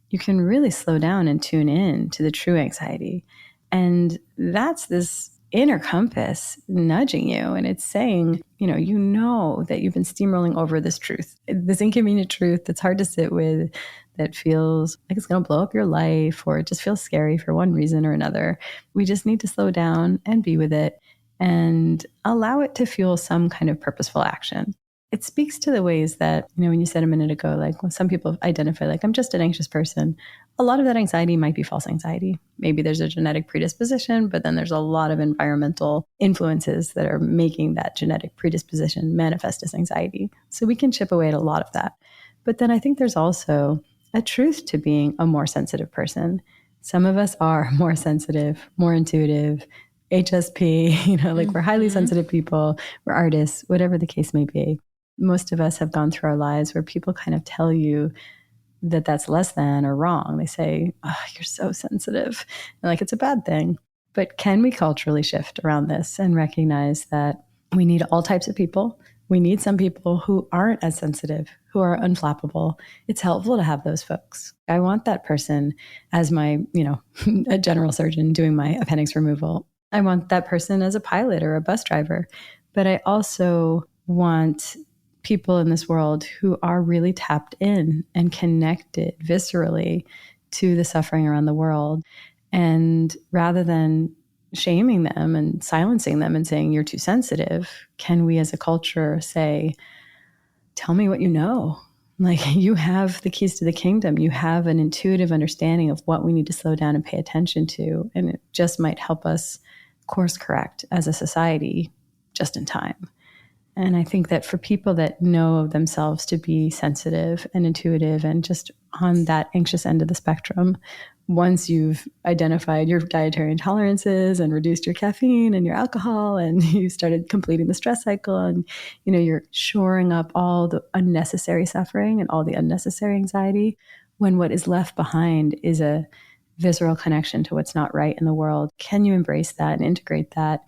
you can really slow down and tune in to the true anxiety. And that's this inner compass nudging you. And it's saying, you know that you've been steamrolling over this truth, this inconvenient truth that's hard to sit with, that feels like it's going to blow up your life, or it just feels scary for one reason or another. We just need to slow down and be with it and allow it to fuel some kind of purposeful action. It speaks to the ways that, when you said a minute ago, like when some people identify like, I'm just an anxious person, a lot of that anxiety might be false anxiety. Maybe there's a genetic predisposition, but then there's a lot of environmental influences that are making that genetic predisposition manifest as anxiety. So we can chip away at a lot of that. But then I think there's also a truth to being a more sensitive person. Some of us are more sensitive, more intuitive, HSP, like we're highly sensitive people, we're artists, whatever the case may be. Most of us have gone through our lives where people kind of tell you that that's less than or wrong. They say, oh, you're so sensitive. And like, it's a bad thing. But can we culturally shift around this and recognize that We need all types of people. We need some people who aren't as sensitive, who are unflappable. It's helpful to have those folks. I want that person as my, a general surgeon doing my appendix removal. I want that person as a pilot or a bus driver. But I also want people in this world who are really tapped in and connected viscerally to the suffering around the world. And rather than shaming them and silencing them and saying, you're too sensitive, can we as a culture say, tell me what you know? Like, you have the keys to the kingdom. You have an intuitive understanding of what we need to slow down and pay attention to. And it just might help us course correct as a society just in time. And I think that for people that know of themselves to be sensitive and intuitive and just on that anxious end of the spectrum, once you've identified your dietary intolerances and reduced your caffeine and your alcohol and you started completing the stress cycle and, you're shoring up all the unnecessary suffering and all the unnecessary anxiety, when what is left behind is a visceral connection to what's not right in the world, can you embrace that and integrate that?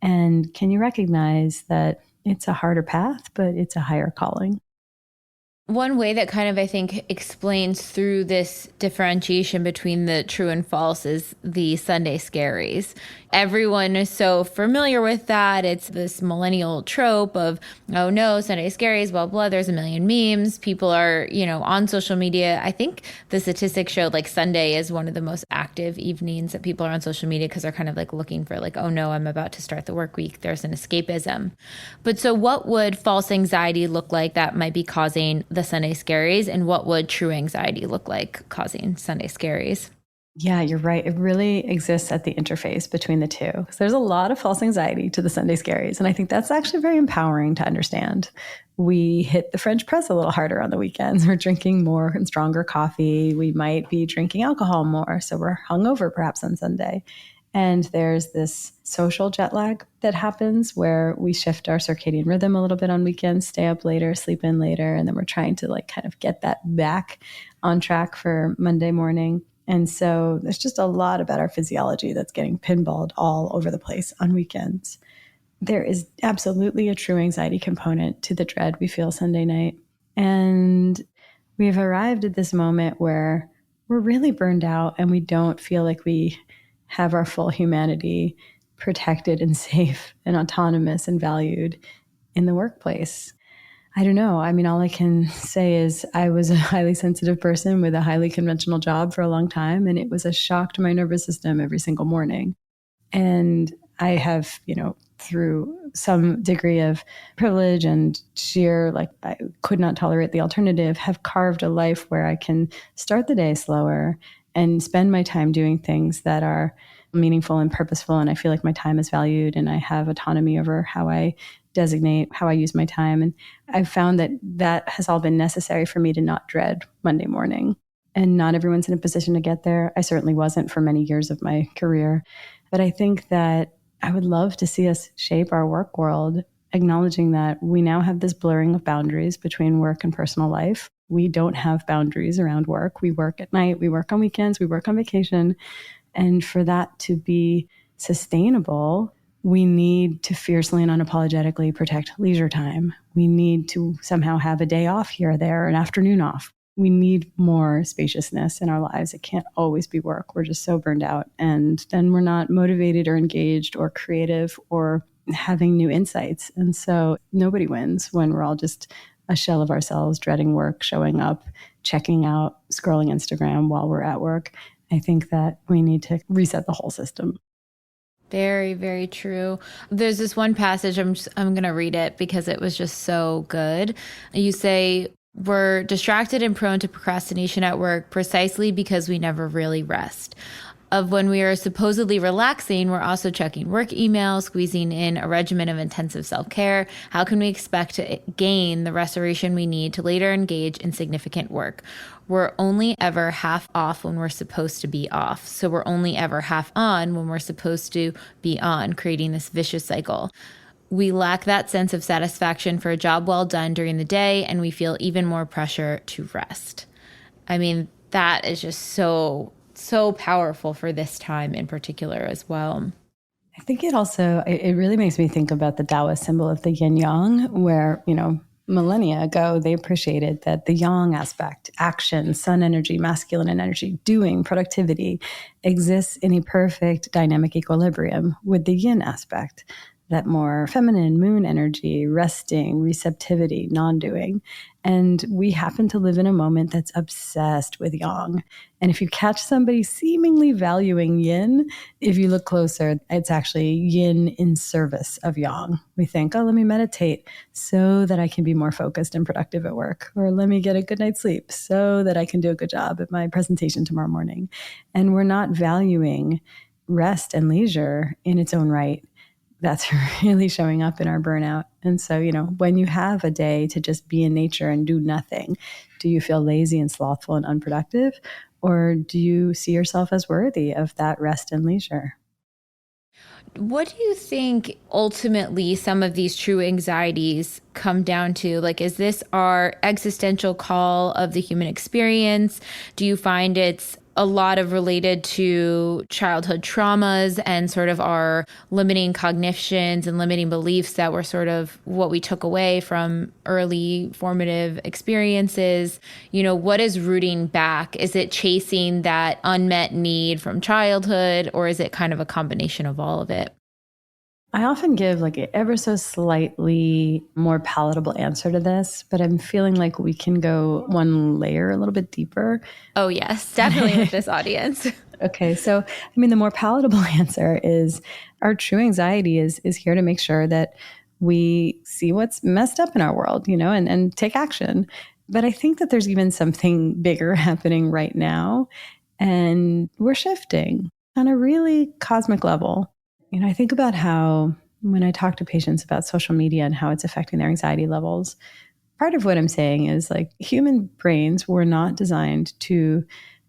And can you recognize that it's a harder path, but it's a higher calling? One way that kind of, I think, explains through this differentiation between the true and false is the Sunday Scaries. Everyone is so familiar with that. It's this millennial trope of, oh no, Sunday Scaries, blah, blah. There's a million memes. People are, on social media. I think the statistics showed like Sunday is one of the most active evenings that people are on social media because they're kind of like looking for like, oh no, I'm about to start the work week. There's an escapism. But so what would false anxiety look like that might be causing the Sunday Scaries, and what would true anxiety look like causing Sunday Scaries? Yeah, you're right. It really exists at the interface between the two. Because there's a lot of false anxiety to the Sunday Scaries. And I think that's actually very empowering to understand. We hit the French press a little harder on the weekends. We're drinking more and stronger coffee. We might be drinking alcohol more. So we're hungover perhaps on Sunday. And there's this social jet lag that happens where we shift our circadian rhythm a little bit on weekends, stay up later, sleep in later. And then we're trying to like kind of get that back on track for Monday morning. And so there's just a lot about our physiology that's getting pinballed all over the place on weekends. There is absolutely a true anxiety component to the dread we feel Sunday night. And we've arrived at this moment where we're really burned out and we don't feel like we have our full humanity protected and safe and autonomous and valued in the workplace. I don't know. I mean, all I can say is I was a highly sensitive person with a highly conventional job for a long time, and it was a shock to my nervous system every single morning. And I have, through some degree of privilege and sheer, I could not tolerate the alternative, have carved a life where I can start the day slower and spend my time doing things that are meaningful and purposeful. And I feel like my time is valued and I have autonomy over how I designate, how I use my time. And I've found that that has all been necessary for me to not dread Monday morning. And not everyone's in a position to get there. I certainly wasn't for many years of my career. But I think that I would love to see us shape our work world, acknowledging that we now have this blurring of boundaries between work and personal life. We don't have boundaries around work. We work at night, we work on weekends, we work on vacation. And for that to be sustainable, we need to fiercely and unapologetically protect leisure time. We need to somehow have a day off here or there, an afternoon off. We need more spaciousness in our lives. It can't always be work. We're just so burned out. And then we're not motivated or engaged or creative or having new insights. And so nobody wins when we're all just a shell of ourselves, dreading work, showing up, checking out, scrolling Instagram while we're at work. I think that we need to reset the whole system. Very, very true. There's this one passage, I'm going to read it because it was just so good. You say, we're distracted and prone to procrastination at work precisely because we never really rest. Of when we are supposedly relaxing, we're also checking work emails, squeezing in a regimen of intensive self-care. How can we expect to gain the restoration we need to later engage in significant work? We're only ever half off when we're supposed to be off. So we're only ever half on when we're supposed to be on, creating this vicious cycle. We lack that sense of satisfaction for a job well done during the day, and we feel even more pressure to rest. I mean, that is just so powerful for this time in particular as well. I think it really makes me think about the Taoist symbol of the yin yang, where, millennia ago, they appreciated that the yang aspect, action, sun energy, masculine energy, doing, productivity, exists in a perfect dynamic equilibrium with the yin aspect, that more feminine moon energy, resting, receptivity, non-doing. And we happen to live in a moment that's obsessed with yang. And if you catch somebody seemingly valuing yin, if you look closer, it's actually yin in service of yang. We think, oh, let me meditate so that I can be more focused and productive at work. Or let me get a good night's sleep so that I can do a good job at my presentation tomorrow morning. And we're not valuing rest and leisure in its own right. That's really showing up in our burnout. And so, when you have a day to just be in nature and do nothing, do you feel lazy and slothful and unproductive? Or do you see yourself as worthy of that rest and leisure? What do you think ultimately some of these true anxieties come down to? Like, is this our existential call of the human experience? Do you find it's a lot of related to childhood traumas and sort of our limiting cognitions and limiting beliefs that were sort of what we took away from early formative experiences? What is rooting back? Is it chasing that unmet need from childhood, or is it kind of a combination of all of it? I often give like an ever so slightly more palatable answer to this, but I'm feeling like we can go one layer a little bit deeper. Oh, yes, definitely with this audience. Okay. So, the more palatable answer is our true anxiety is here to make sure that we see what's messed up in our world, and take action. But I think that there's even something bigger happening right now, and we're shifting on a really cosmic level. I think about how when I talk to patients about social media and how it's affecting their anxiety levels, part of what I'm saying is like human brains were not designed to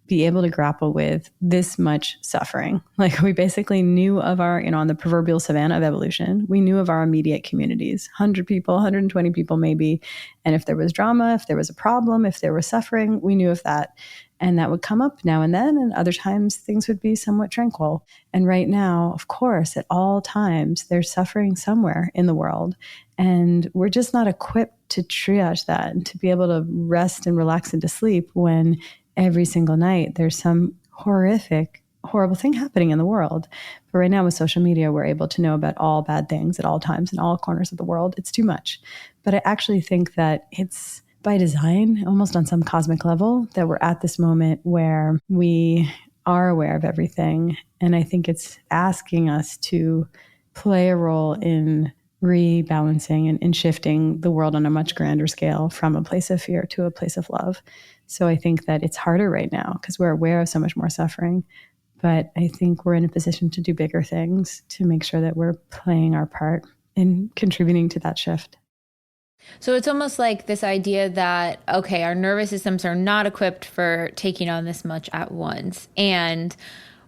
be able to grapple with this much suffering. Like we basically knew of our, on the proverbial savannah of evolution, we knew of our immediate communities, 100 people, 120 people maybe. And if there was drama, if there was a problem, if there was suffering, we knew of that. And that would come up now and then, and other times things would be somewhat tranquil. And right now, of course, at all times, there's suffering somewhere in the world. And we're just not equipped to triage that and to be able to rest and relax into sleep when every single night there's some horrible thing happening in the world. But right now with social media, we're able to know about all bad things at all times in all corners of the world. It's too much. But I actually think that it's by design, almost on some cosmic level, that we're at this moment where we are aware of everything. And I think it's asking us to play a role in rebalancing and in shifting the world on a much grander scale from a place of fear to a place of love. So I think that it's harder right now because we're aware of so much more suffering. But I think we're in a position to do bigger things to make sure that we're playing our part in contributing to that shift. So it's almost like this idea that, okay, our nervous systems are not equipped for taking on this much at once. And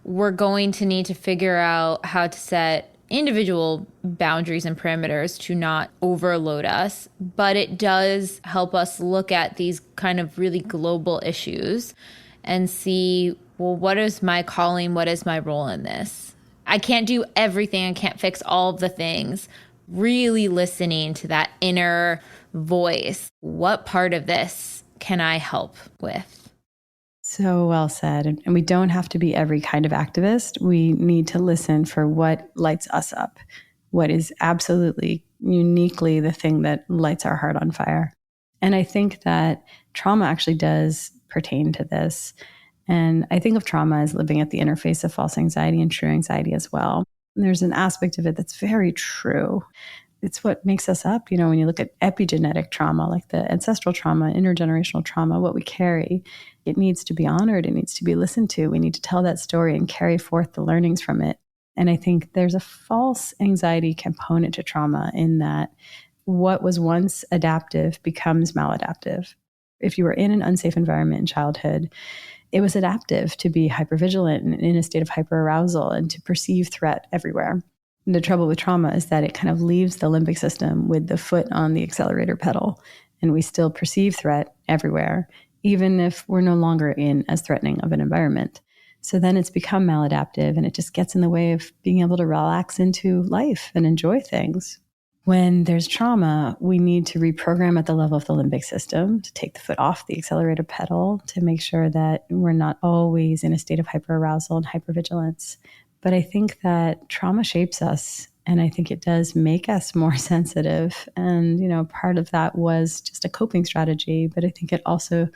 we're going to need to figure out how to set individual boundaries and parameters to not overload us. But it does help us look at these kind of really global issues and see, well, what is my calling? What is my role in this? I can't do everything. I can't fix all of the things. Really listening to that inner voice. What part of this can I help with? So well said. And we don't have to be every kind of activist. We need to listen for what lights us up, what is absolutely uniquely the thing that lights our heart on fire. And I think that trauma actually does pertain to this. And I think of trauma as living at the interface of false anxiety and true anxiety as well. And there's an aspect of it that's very true. It's what makes us up. When you look at epigenetic trauma, like the ancestral trauma, intergenerational trauma, what we carry, it needs to be honored. It needs to be listened to. We need to tell that story and carry forth the learnings from it. And I think there's a false anxiety component to trauma in that what was once adaptive becomes maladaptive. If you were in an unsafe environment in childhood, it was adaptive to be hypervigilant and in a state of hyperarousal and to perceive threat everywhere. And the trouble with trauma is that it kind of leaves the limbic system with the foot on the accelerator pedal, and we still perceive threat everywhere, even if we're no longer in as threatening of an environment. So then it's become maladaptive and it just gets in the way of being able to relax into life and enjoy things. When there's trauma, we need to reprogram at the level of the limbic system to take the foot off the accelerator pedal to make sure that we're not always in a state of hyperarousal and hypervigilance. But I think that trauma shapes us, and I think it does make us more sensitive. And, part of that was just a coping strategy, but I think it also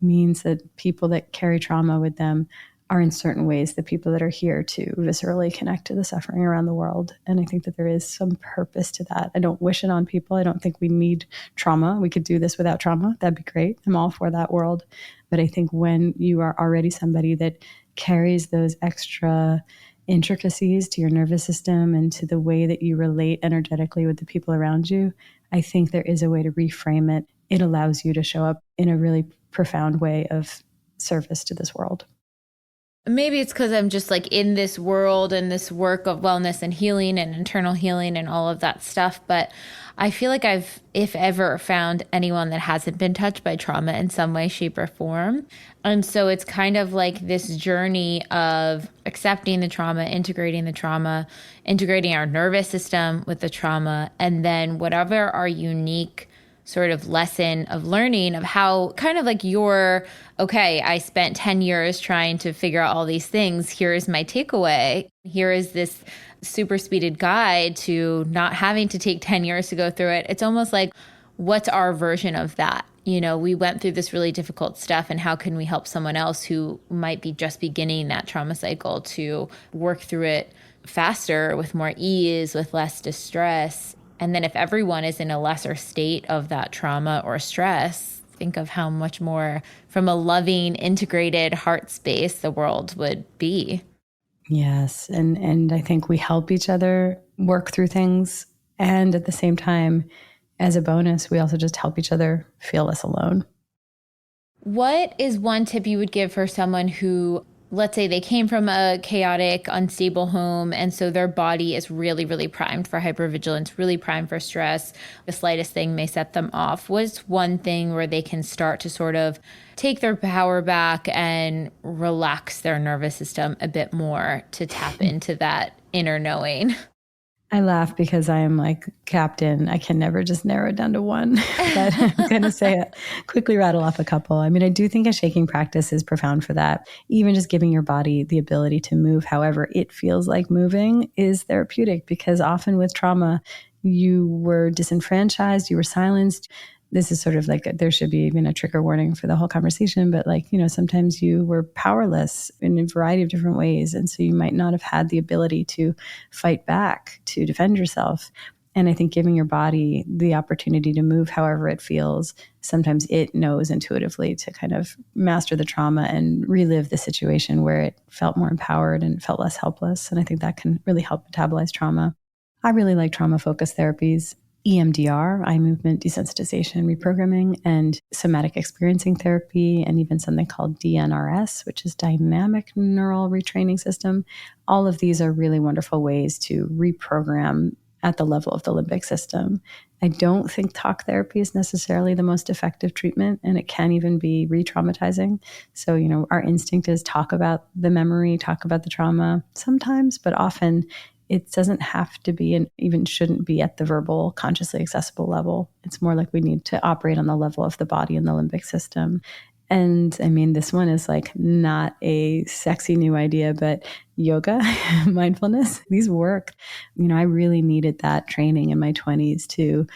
means that people that carry trauma with them are in certain ways the people that are here to viscerally connect to the suffering around the world. And I think that there is some purpose to that. I don't wish it on people. I don't think we need trauma. We could do this without trauma. That'd be great. I'm all for that world. But I think when you are already somebody that carries those extra intricacies to your nervous system and to the way that you relate energetically with the people around you, I think there is a way to reframe it. It allows you to show up in a really profound way of service to this world. Maybe it's because I'm just like in this world and this work of wellness and healing and internal healing and all of that stuff. But I feel like I've, if ever, found anyone that hasn't been touched by trauma in some way, shape, or form. And so it's kind of like this journey of accepting the trauma, integrating our nervous system with the trauma, and then whatever our unique sort of lesson of learning of how kind of like I spent 10 years trying to figure out all these things. Here is my takeaway. Here is this super speeded guide to not having to take 10 years to go through it. It's almost like, what's our version of that? We went through this really difficult stuff, and how can we help someone else who might be just beginning that trauma cycle to work through it faster, with more ease, with less distress? And then if everyone is in a lesser state of that trauma or stress, think of how much more from a loving, integrated heart space the world would be. Yes. And I think we help each other work through things. And at the same time, as a bonus, we also just help each other feel less alone. What is one tip you would give for someone who, let's say they came from a chaotic, unstable home, and so their body is really, really primed for hypervigilance, really primed for stress. The slightest thing may set them off. What's one thing where they can start to sort of take their power back and relax their nervous system a bit more to tap into that inner knowing? I laugh because I am like captain. I can never just narrow it down to one, but I'm going to quickly rattle off a couple. I mean, I do think a shaking practice is profound for that. Even just giving your body the ability to move however it feels like moving is therapeutic, because often with trauma, you were disenfranchised, you were silenced. This is sort of like, there should be even a trigger warning for the whole conversation, but sometimes you were powerless in a variety of different ways. And so you might not have had the ability to fight back, to defend yourself. And I think giving your body the opportunity to move however it feels, sometimes it knows intuitively to kind of master the trauma and relive the situation where it felt more empowered and felt less helpless. And I think that can really help metabolize trauma. I really like trauma-focused therapies. EMDR, eye movement desensitization reprogramming, and somatic experiencing therapy, and even something called DNRS, which is dynamic neural retraining system. All of these are really wonderful ways to reprogram at the level of the limbic system. I don't think talk therapy is necessarily the most effective treatment, and it can even be re-traumatizing. So, our instinct is talk about the memory, talk about the trauma sometimes, but often it doesn't have to be, and even shouldn't be, at the verbal, consciously accessible level. It's more like we need to operate on the level of the body and the limbic system. And I mean, this one is like not a sexy new idea, but yoga, mindfulness, these work. I really needed that training in my 20s to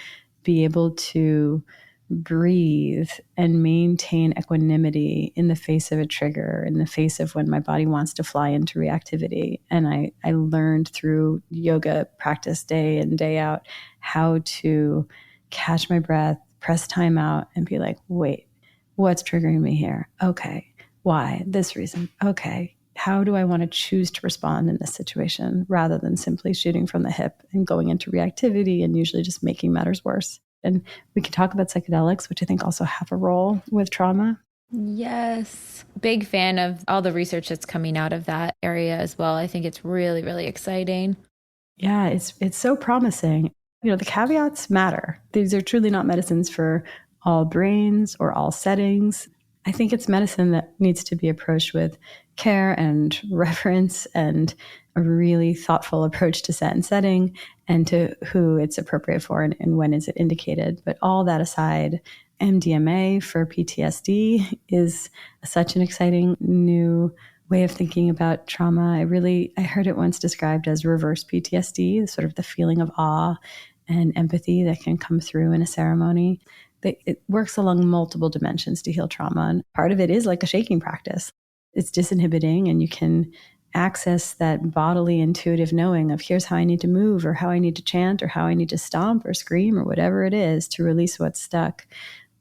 be able to breathe and maintain equanimity in the face of a trigger, in the face of when my body wants to fly into reactivity. And I learned through yoga practice day in, day out, how to catch my breath, press time out, and be like, wait, what's triggering me here? Okay. Why? This reason. Okay. How do I want to choose to respond in this situation, rather than simply shooting from the hip and going into reactivity and usually just making matters worse? And we can talk about psychedelics, which I think also have a role with trauma. Yes. Big fan of all the research that's coming out of that area as well. I think it's really, really exciting. Yeah, it's so promising. The caveats matter. These are truly not medicines for all brains or all settings. I think it's medicine that needs to be approached with care and reverence and a really thoughtful approach to set and setting and to who it's appropriate for and when is it indicated. But all that aside, MDMA for PTSD is such an exciting new way of thinking about trauma. I heard it once described as reverse PTSD, sort of the feeling of awe and empathy that can come through in a ceremony. It works along multiple dimensions to heal trauma. And part of it is like a shaking practice. It's disinhibiting, and you can access that bodily intuitive knowing of here's how I need to move or how I need to chant or how I need to stomp or scream or whatever it is to release what's stuck.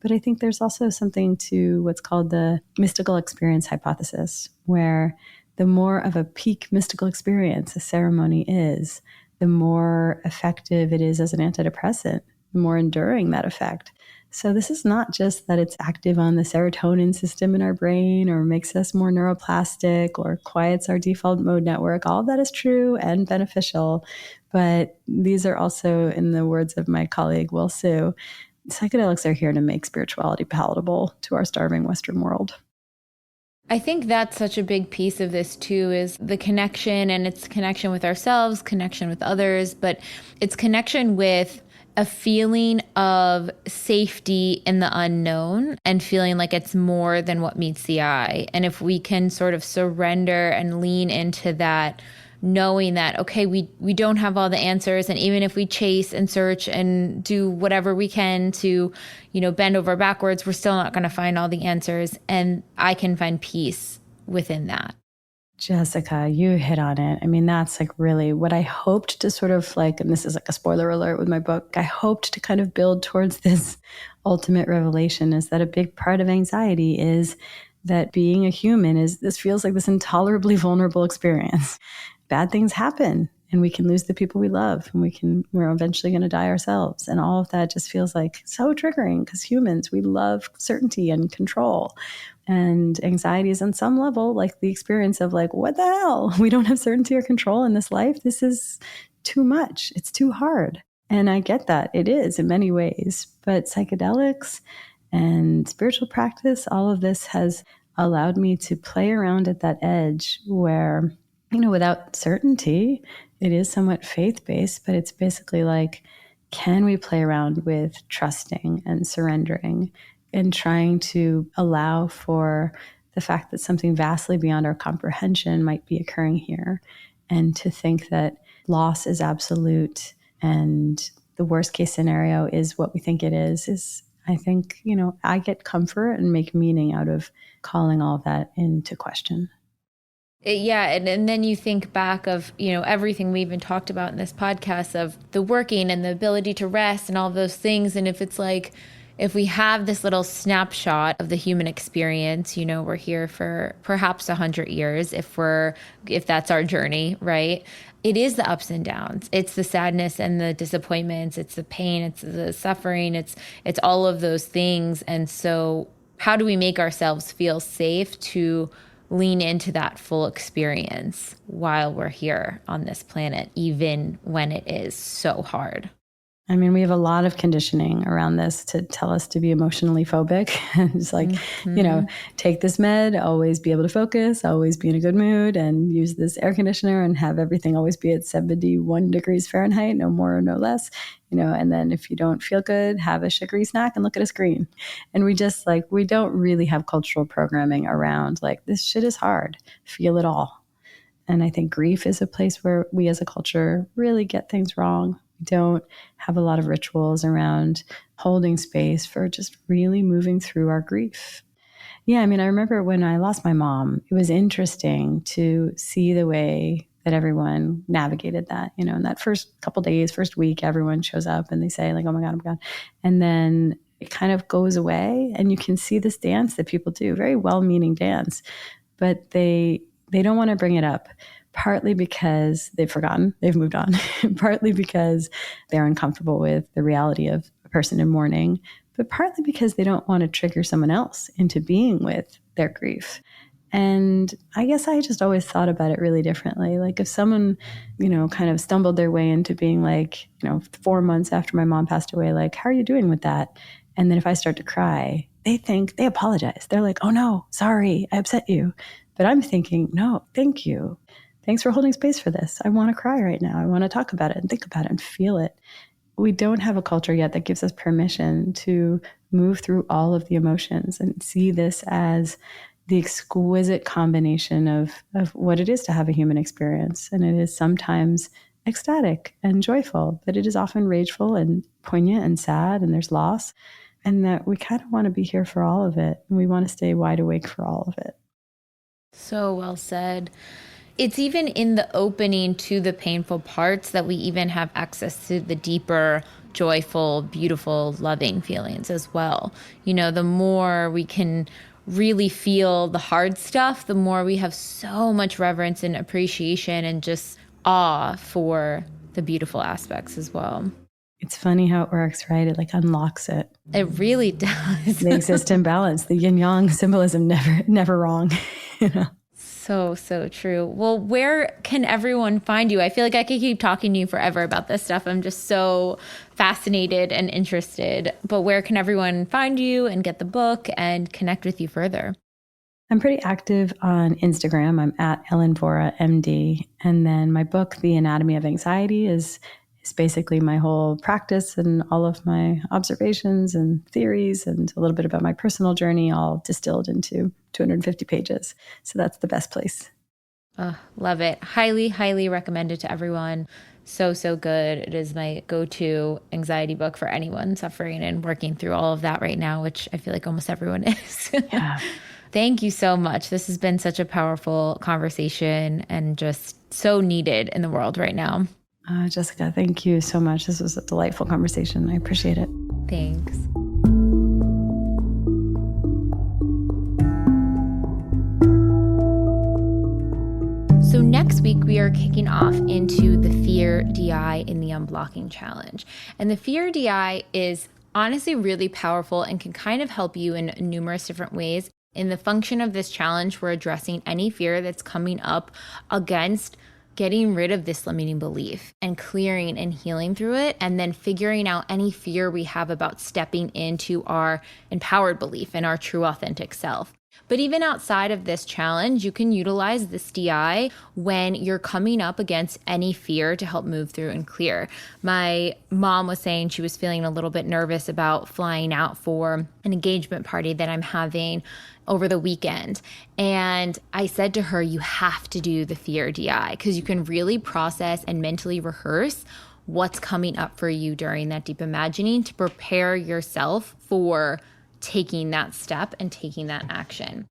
But I think there's also something to what's called the mystical experience hypothesis, where the more of a peak mystical experience a ceremony is, the more effective it is as an antidepressant, the more enduring that effect. So this is not just that it's active on the serotonin system in our brain or makes us more neuroplastic or quiets our default mode network. All of that is true and beneficial. But these are also, in the words of my colleague, Will Sue, psychedelics are here to make spirituality palatable to our starving Western world. I think that's such a big piece of this too, is the connection, and it's connection with ourselves, connection with others, but it's connection with a feeling of safety in the unknown and feeling like it's more than what meets the eye. And if we can sort of surrender and lean into that, knowing that, okay, we don't have all the answers. And even if we chase and search and do whatever we can to, bend over backwards, we're still not going to find all the answers. And I can find peace within that. Jessica, you hit on it. I mean, that's like really what I hoped to sort of like, and this is like a spoiler alert with my book, I hoped to kind of build towards this ultimate revelation, is that a big part of anxiety is that being a human this feels like this intolerably vulnerable experience. Bad things happen and we can lose the people we love and we're eventually going to die ourselves. And all of that just feels like so triggering because humans, we love certainty and control. And anxiety is on some level like the experience of like, what the hell? We don't have certainty or control in this life. This is too much. It's too hard. And I get that. It is in many ways. But psychedelics and spiritual practice, all of this has allowed me to play around at that edge where, without certainty, it is somewhat faith-based, but it's basically like, can we play around with trusting and surrendering and trying to allow for the fact that something vastly beyond our comprehension might be occurring here, and to think that loss is absolute and the worst case scenario is what we think it is I think, I get comfort and make meaning out of calling all that into question. Yeah. And then you think back of, everything we've been talked about in this podcast of the working and the ability to rest and all those things. And if it's like, if we have this little snapshot of the human experience, we're here for perhaps 100 years, if that's our journey, right? It is the ups and downs. It's the sadness and the disappointments. It's the pain. It's the suffering. It's all of those things. And so how do we make ourselves feel safe to lean into that full experience while we're here on this planet, even when it is so hard? I mean, we have a lot of conditioning around this to tell us to be emotionally phobic. It's like, take this med, always be able to focus, always be in a good mood, and use this air conditioner and have everything always be at 71 degrees Fahrenheit, no more or no less. And then if you don't feel good, have a sugary snack and look at a screen. And we just we don't really have cultural programming around this shit is hard, feel it all. And I think grief is a place where we as a culture really get things wrong. Don't have a lot of rituals around holding space for just really moving through our grief. Yeah, I mean, I remember when I lost my mom, it was interesting to see the way that everyone navigated that. In that first couple days, first week, everyone shows up and they say oh my God. And then it kind of goes away and you can see this dance that people do, very well-meaning dance, but they don't want to bring it up. Partly because they've forgotten, they've moved on, partly because they're uncomfortable with the reality of a person in mourning, but partly because they don't want to trigger someone else into being with their grief. And I guess I just always thought about it really differently. If someone, kind of stumbled their way into being 4 months after my mom passed away, how are you doing with that? And then if I start to cry, they apologize. They're like, oh no, sorry, I upset you. But I'm thinking, no, thank you. Thanks for holding space for this. I want to cry right now. I want to talk about it and think about it and feel it. We don't have a culture yet that gives us permission to move through all of the emotions and see this as the exquisite combination of what it is to have a human experience. And it is sometimes ecstatic and joyful, but it is often rageful and poignant and sad, and there's loss. And that we kind of want to be here for all of it. And we want to stay wide awake for all of it. So well said. It's even in the opening to the painful parts that we even have access to the deeper, joyful, beautiful, loving feelings as well. You know, the more we can really feel the hard stuff, the more we have so much reverence and appreciation and just awe for the beautiful aspects as well. It's funny how it works, right? It like unlocks it. It really does. They exist in balance. The yin yang symbolism never wrong. You know? So true. Well, where can everyone find you? I feel like I could keep talking to you forever about this stuff. I'm just so fascinated and interested. But where can everyone find you and get the book and connect with you further? I'm pretty active on Instagram. I'm at Vora MD. And then my book, The Anatomy of Anxiety, is basically my whole practice and all of my observations and theories and a little bit about my personal journey, all distilled into 250 pages. So that's the best place. Love it. Highly, highly recommended to everyone. So good. It is my go-to anxiety book for anyone suffering and working through all of that right now, which I feel like almost everyone is. Yeah. Thank you so much. This has been such a powerful conversation and just so needed in the world right now. Jessica, thank you so much. This was a delightful conversation. I appreciate it. Thanks. So next week, we are kicking off into the Fear DI in the Unblocking Challenge. And the Fear DI is honestly really powerful and can kind of help you in numerous different ways. In the function of this challenge, we're addressing any fear that's coming up against getting rid of this limiting belief and clearing and healing through it, and then figuring out any fear we have about stepping into our empowered belief and our true authentic self. But even outside of this challenge, you can utilize this DI when you're coming up against any fear to help move through and clear. My mom was saying she was feeling a little bit nervous about flying out for an engagement party that I'm having over the weekend. And I said to her, you have to do the Fear DI because you can really process and mentally rehearse what's coming up for you during that deep imagining to prepare yourself for taking that step and taking that action.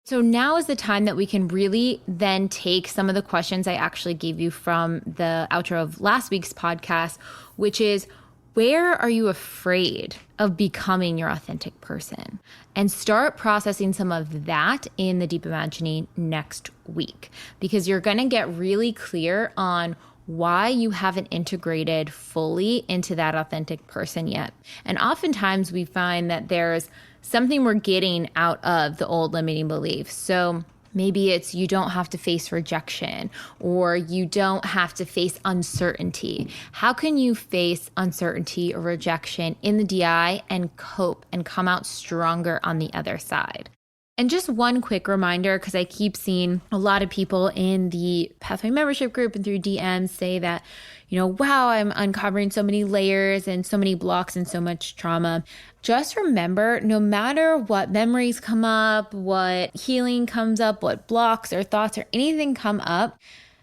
So now is the time that we can really then take some of the questions I actually gave you from the outro of last week's podcast, which is, where are you afraid of becoming your authentic person? And start processing some of that in the deep imagining next week, because you're going to get really clear on why you haven't integrated fully into that authentic person yet. And oftentimes we find that there's something we're getting out of the old limiting beliefs. So maybe it's you don't have to face rejection, or you don't have to face uncertainty. How can you face uncertainty or rejection in the DI and cope and come out stronger on the other side? And just one quick reminder, because I keep seeing a lot of people in the Pathway membership group and through DMs say that, wow, I'm uncovering so many layers and so many blocks and so much trauma. Just remember, no matter what memories come up, what healing comes up, what blocks or thoughts or anything come up,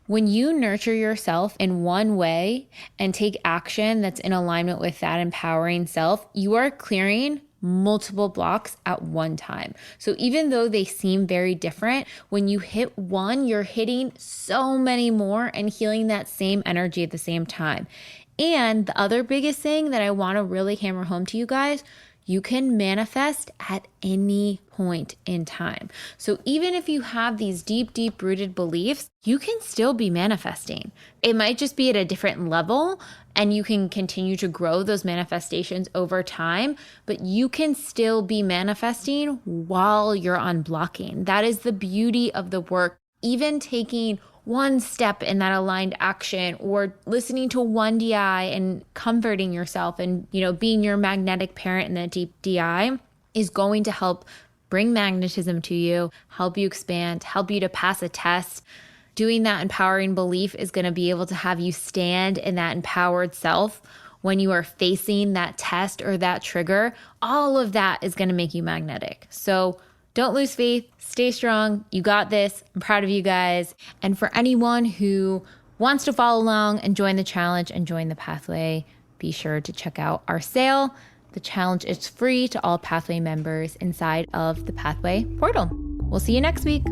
when you nurture yourself in one way and take action that's in alignment with that empowering self, you are clearing multiple blocks at one time. So even though they seem very different, when you hit one, you're hitting so many more and healing that same energy at the same time. And the other biggest thing that I want to really hammer home to you guys, you can manifest at any point in time. So even if you have these deep rooted beliefs, you can still be manifesting. It might just be at a different level, and you can continue to grow those manifestations over time, but you can still be manifesting while you're unblocking. That is the beauty of the work. Even taking one step in that aligned action, or listening to one DI and comforting yourself and, being your magnetic parent in that deep DI, is going to help bring magnetism to you, help you expand, help you to pass a test. Doing that empowering belief is going to be able to have you stand in that empowered self when you are facing that test or that trigger. All of that is going to make you magnetic. So don't lose faith. Stay strong. You got this. I'm proud of you guys. And for anyone who wants to follow along and join the challenge and join the pathway, be sure to check out our sale. The challenge is free to all Pathway members inside of the Pathway portal. We'll see you next week.